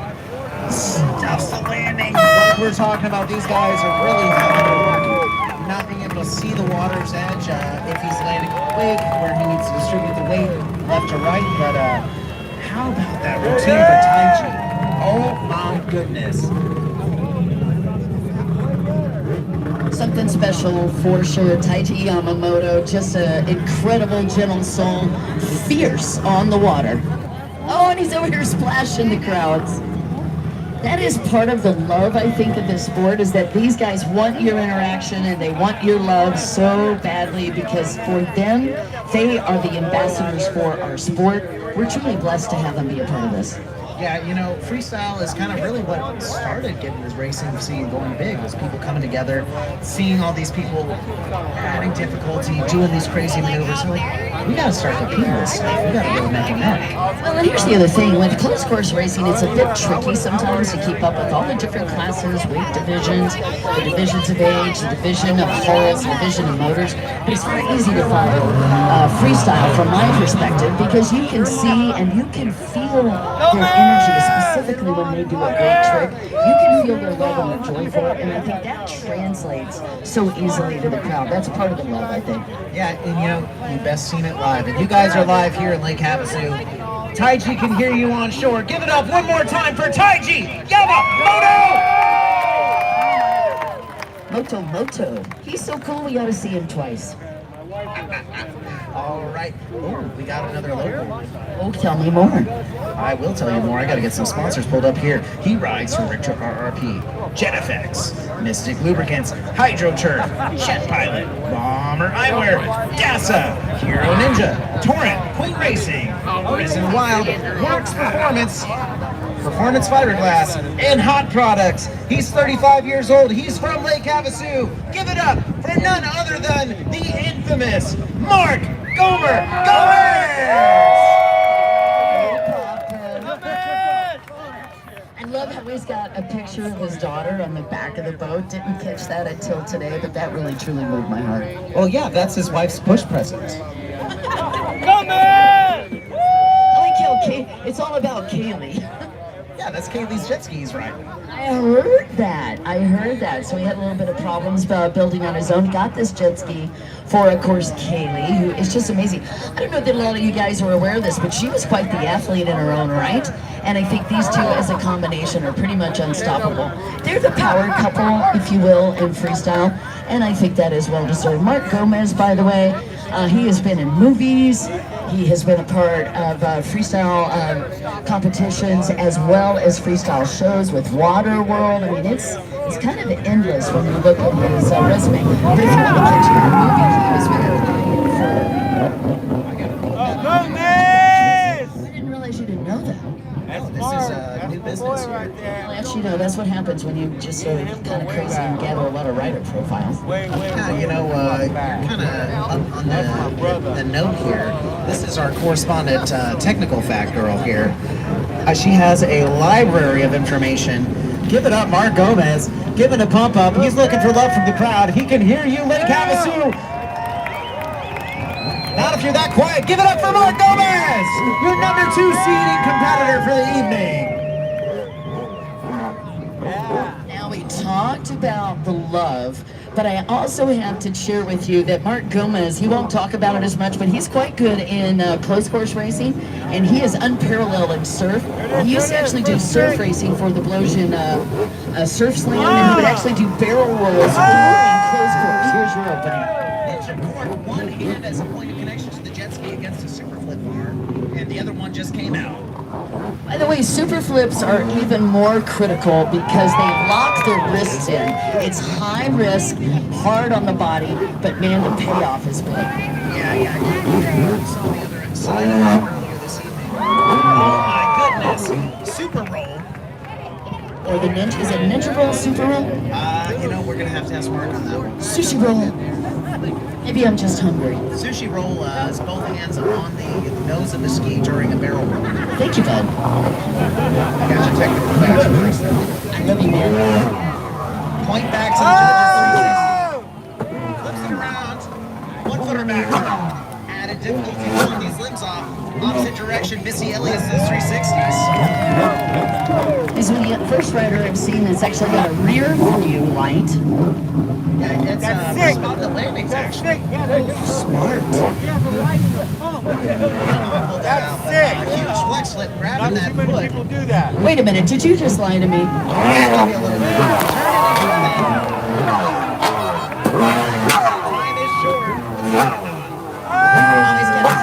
Stuffs the landing. Like we're talking about, these guys are really having to work. Not being able to see the water's edge if he's landing quick, where he needs to distribute the weight left to right. But how about that routine for Taiji? Oh my goodness. Something special for sure. Taiji Yamamoto, just an incredible gentle soul, fierce on the water. Oh, and he's over here splashing the crowds. That is part of the love, I think, of this sport, is that these guys want your interaction and they want your love so badly, because for them, they are the ambassadors for our sport. We're truly blessed to have them be a part of this. Yeah, you know, freestyle is kind of really what started getting this racing scene going big, was people coming together, seeing all these people adding difficulty, doing these crazy maneuvers. So like, we gotta start competing with this stuff. We gotta really make it mark. Well, and here's the other thing. With closed course racing, it's a bit tricky sometimes to keep up with all the different classes, weight divisions, the divisions of age, the division of hulls, the division of motors. But it's very easy to follow freestyle from my perspective, because you can see and you can feel their energy, specifically when they do a great trick. You can feel their love and their joy for it, and I think that translates so easily to the crowd. That's part of the love, I think. Yeah, and you know, you best seen it live. And you guys are live here in Lake Havasu. Taiji can hear you on shore. Give it up one more time for Taiji Yamamoto! Moto. He's so cool, we gotta see him twice. All right. Oh, we got another local. Oh, tell me more. I will tell you more. I got to get some sponsors pulled up here. He rides for Richter RRP, JetFX, Mystic Lubricants, HydroTurf, Jet Pilot, Bomber Eyewear, DASA, Hero Ninja, Torrent, Queen Racing, Risen Wild, Works Performance, Performance Fiberglass, and Hot Products. He's 35 years old. He's from Lake Havasu. Give it up for none other than the infamous Mark Gomer Gomez! I love how he's got a picture of his daughter on the back of the boat. Didn't catch that until today, but that really truly moved my heart. Well, yeah, that's his wife's push present. I like how it's all about Kaylee. Yeah, that's Kaylee's jet skis, right? I heard that. So he had a little bit of problems building on his own. Got this jet ski for, of course, Kaylee, who is just amazing. I don't know that a lot of you guys are aware of this, but she was quite the athlete in her own right. And I think these two as a combination are pretty much unstoppable. They're the power couple, if you will, in freestyle. And I think that is well deserved. Mark Gomez, by the way, he has been in movies. He has been a part of freestyle competitions as well as freestyle shows with Waterworld. I mean, it's kind of endless when you look at his resume. But if you want to catch him in a movie, he was I didn't realize you didn't know that. Oh, this is a new business here. Well, actually, no, that's what happens when you just kind of crazy and gather a lot of writer profiles. Yeah, you know, you're kind of on the note here. This is our correspondent technical fact girl here. She has a library of information. Give it up, Mark Gomez. Giving a pump up. He's looking for love from the crowd. He can hear you, Lake Havasu. Not if you're that quiet. Give it up for Mark Gomez, your number 2 seeding competitor for the evening. Now, we talked about the love, but I also have to share with you that Mark Gomez, he won't talk about it as much, but he's quite good in closed course racing, and he is unparalleled in surf. He used to actually do surf racing for the Blosian Surf Slam, and he would actually do barrel rolls during closed course. Here's your opening. One hand as a point of connection to the jet ski against a super flip bar, and the other one just came out. By the way, super flips are even more critical because they lock their wrists in. It's high risk, hard on the body, but man, the payoff is big. Yeah. Saw the other side earlier this evening. Oh my goodness! Super roll. Or the ninja, is it ninja roll, super roll? You know, we're gonna have to ask Mark on that one. Sushi roll. Maybe I'm just hungry. Sushi roll is both hands on the nose of the ski during a barrel roll. Thank you, bud. I got your technical facts first. I love you, man. Point backs into the 360. Flips it around. 1 footer back. Added difficulty pulling these limbs off. Opposite direction, Missy Elliott's 360s. He's the first rider I've seen that's actually got a rear view light. Yeah, it's That's spot the landings actually. Smart. That's sick. Huge flex flip, grabbing that Not too many foot. people do that. Wait a minute, did you just lie to me? Maybe a little bit. Line is short. Oh, he's got a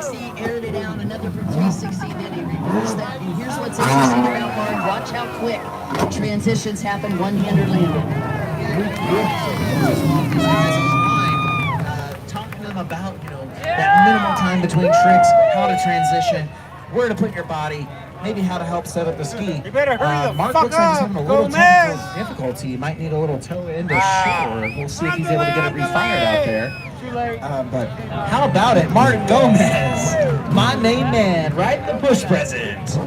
360, aired it out, another for 360, then he reversed that. And here's what's interesting about Mark. Watch how quick transitions happen, one-hander landing. Talking to them about, that minimal time between tricks, how to transition, where to put your body. maybe how to help set up the ski. You better hurry the Mark fuck looks like he's up, having a little Gomez. technical difficulty. He might need a little toe into shore. We'll see if he's able to get it refired out there. Too late. But how about it, Mark Gomez, my main man, right? The push president.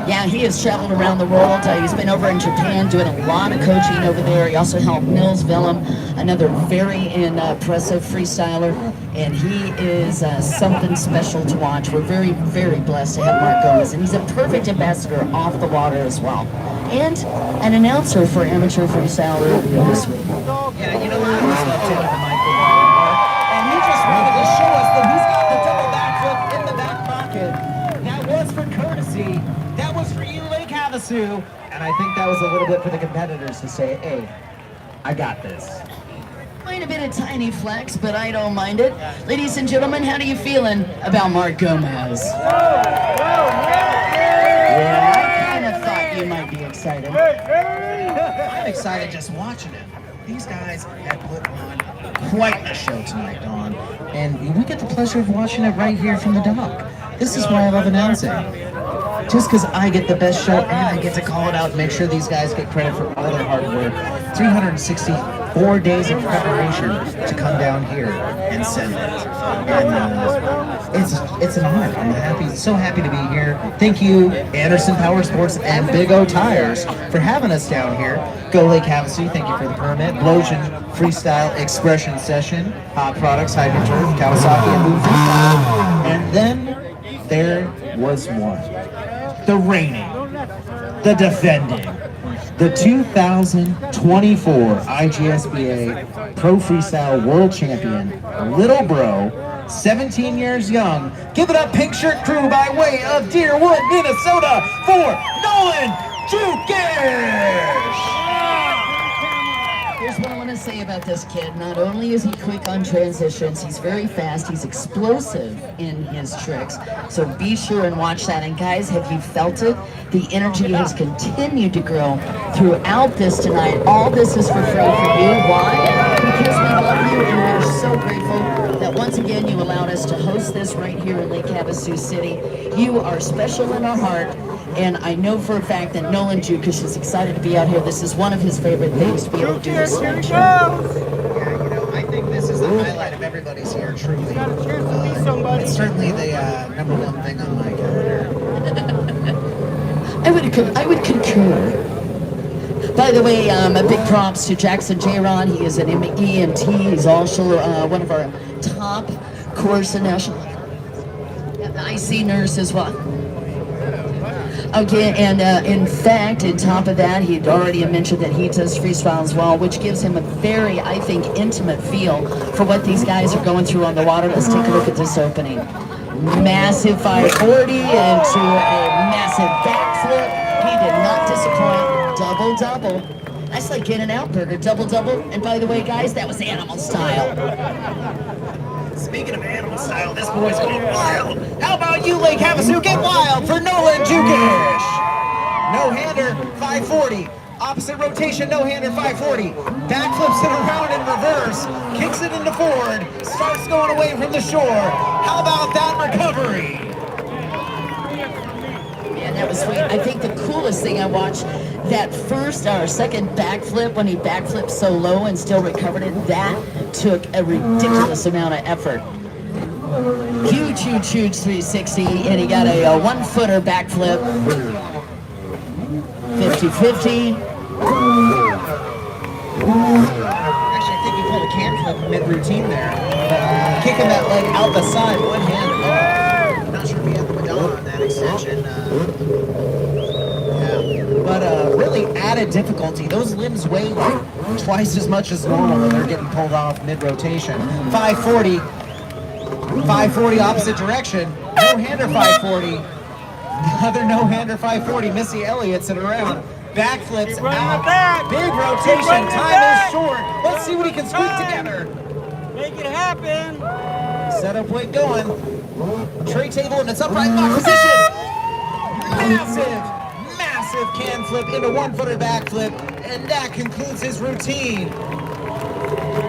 Yeah, he has traveled around the world. He's been over in Japan doing a lot of coaching over there. He also helped Nils Willem, another very impressive freestyler, and he is something special to watch. We're very, very blessed to have Mark Gomez, and he's a perfect ambassador off the water as well, and an announcer for amateur freestyle radio this week. Yeah, you know what? I was left into the mic with Mark, and he just wanted to show us that he's got the double backflip in the back pocket. That was for courtesy. That was for you, Lake Havasu. And I think that was a little bit for the competitors to say, hey, I got this. Might have been a tiny flex, but I don't mind it. Ladies and gentlemen, how are you feeling about Mark Gomez? Yeah, I kind of thought you might be excited. I'm excited just watching it. These guys have put on quite a show tonight, Dawn. And we get the pleasure of watching it right here from the dock. This is why I love announcing. Just because I get the best show and I get to call it out and make sure these guys get credit for all their hard work. 364 days of preparation to come down here and send it. And it's an honor. I'm so happy to be here. Thank you, Anderson Powersports and Big O Tires, for having us down here. Go Lake Havasu, thank you for the permit. Blosian Freestyle Expression Session, Hot Products, Hydroturf, Kawasaki, and Move Freestyle. And then there was one. The reigning, the defending, the 2024 IJSBA Pro Freestyle World Champion, Little Bro, 17 years young. Give it up, Pink Shirt Crew, by way of Deerwood, Minnesota, for Nolan Jukic! Here's what I want to say about this kid. Not only is he quick on transitions, he's very fast, he's explosive in his tricks. So be sure and watch that. And guys, have you felt it? The energy has continued to grow throughout this tonight. All this is for free for you. Why? Because we love you and we're so grateful that once again you allowed us to host this right here in Lake Havasu City. You are special in our heart. And I know for a fact that Nolan Jukic is excited to be out here. This is one of his favorite things to be able to do this. Yeah, I think this is the highlight of everybody's here, truly. It's certainly the number one thing on my calendar. I would concur. By the way, a big props to Jackson J-Ron. He is an EMT. He's also one of our top course and national IC nurse as well. Okay, and in fact, on top of that, he'd already mentioned that he does freestyle as well, which gives him a very, I think, intimate feel for what these guys are going through on the water. Let's take a look at this opening. Massive 540 into a massive backflip. He did not disappoint. Double-double. That's like In-N-Out Burger, double-double. And by the way, guys, that was animal style. Speaking of animal style, this boy's going wild. How about you, Lake Havasu? Get wild for Nolan Jukic. No-hander, 540. Opposite rotation, no-hander, 540. Backflips it around in reverse. Kicks it into forward. Starts going away from the shore. How about that recovery? Man, that was sweet. I think the coolest thing I watched, that first or second backflip, when he backflipped so low and still recovered it, that took a ridiculous amount of effort. Huge 360, and he got a one-footer backflip. 50-50. Actually, I think he pulled a can flip mid-routine there. Kicking that leg out the side, one-handed. I'm not sure if he had the Madonna on that extension. But really added difficulty. Those limbs weigh like twice as much as normal when they're getting pulled off mid-rotation. 540 opposite direction. No-hander 540. Another no-hander 540. Missy Elliott's it around. Backflips out. Big rotation. Time is short. Let's see what he can squeak together. Make it happen. Setup weight going. Tray table in its upright lock position. Massive can flip into one-footer backflip, and that concludes his routine.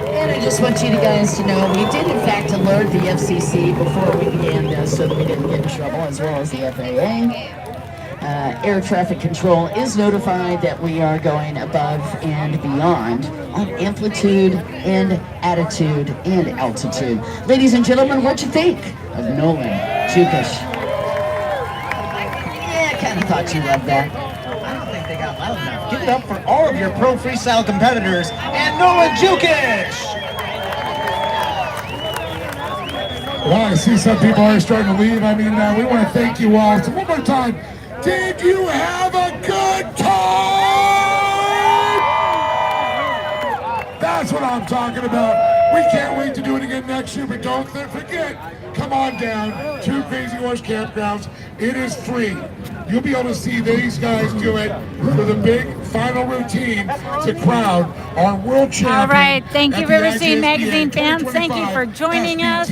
And I just want you guys to know, we did in fact alert the FCC before we began this so that we didn't get in trouble. available, as well as the FAA. Air traffic control is notified that we are going above and beyond on amplitude and attitude and altitude. Ladies and gentlemen, what you think of Nolan Jukish? Yeah, I kind of thought you loved that. I don't think they got loud enough. Give it up for all of your pro freestyle competitors and Nolan Jukish. Well, I see some people are starting to leave. I mean, we want to thank you all. So one more time, did you have a good time? That's what I'm talking about. We can't wait to do it again next year, but don't forget, come on down to Crazy Horse Campgrounds. It is free. You'll be able to see these guys do it for the big final routine to crown our world champion. All right, thank you, at the RiverScene IJSBA Magazine fans. Thank you for joining us.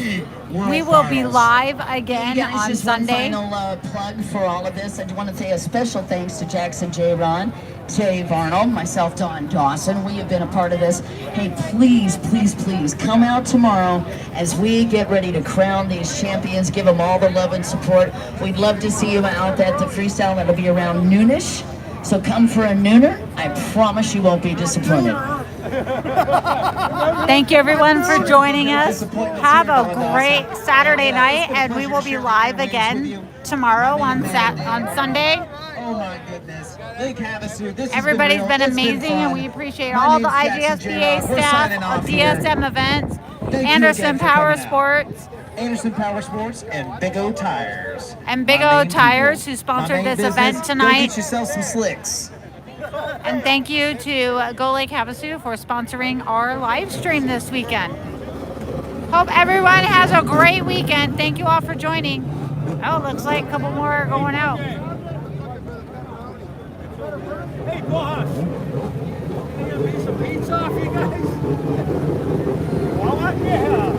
We will be live again Guys, on just Sunday. one final plug for all of this. I want to say a special thanks to Jackson J. Ron, Dave Arnold, myself, Don Dawson. We have been a part of this. Hey, please, please, please come out tomorrow as we get ready to crown these champions. Give them all the love and support. We'd love to see you out at the freestyle. That'll be around noonish. So come for a nooner. I promise you won't be disappointed. Thank you, everyone, for joining us. Have a great Saturday night, and we will be live again tomorrow on Sunday. Oh my goodness. Lake Havasu, this has Everybody's real. been It's amazing, fun. and we appreciate My all the name's Jackson IJSBA J. We're signing staff, off here. DSM events, Thank you Anderson again for coming out. Powersports, Anderson Powersports and Big O Tires. and Big My O main Tires, people. who sponsored My main this business. event Go tonight. get yourself some slicks. And thank you to Go Lake Havasu for sponsoring our live stream this weekend. Hope everyone has a great weekend. Thank you all for joining. Oh, looks like a couple more are going out. Hey, boss. You gonna make some pizza off you guys? Walnut? Yeah.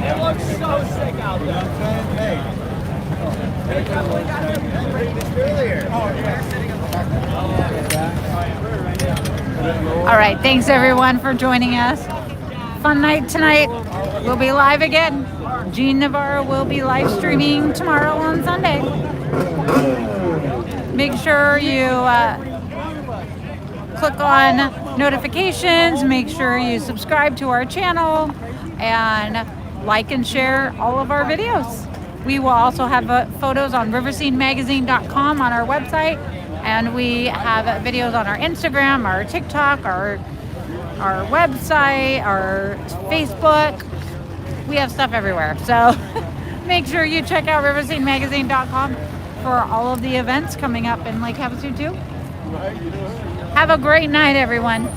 It looks so sick out there. All right, thanks everyone for joining us. Fun night tonight. We'll be live again. Gene Navarro will be live streaming tomorrow on Sunday. Make sure you click on notifications, make sure you subscribe to our channel, and like and share all of our videos. We will also have photos on RiverSceneMagazine.com on our website, and we have videos on our Instagram, our TikTok, our website, our Facebook. We have stuff everywhere. So make sure you check out RiverSceneMagazine.com for all of the events coming up in Lake Havasu too. Have a great night, everyone.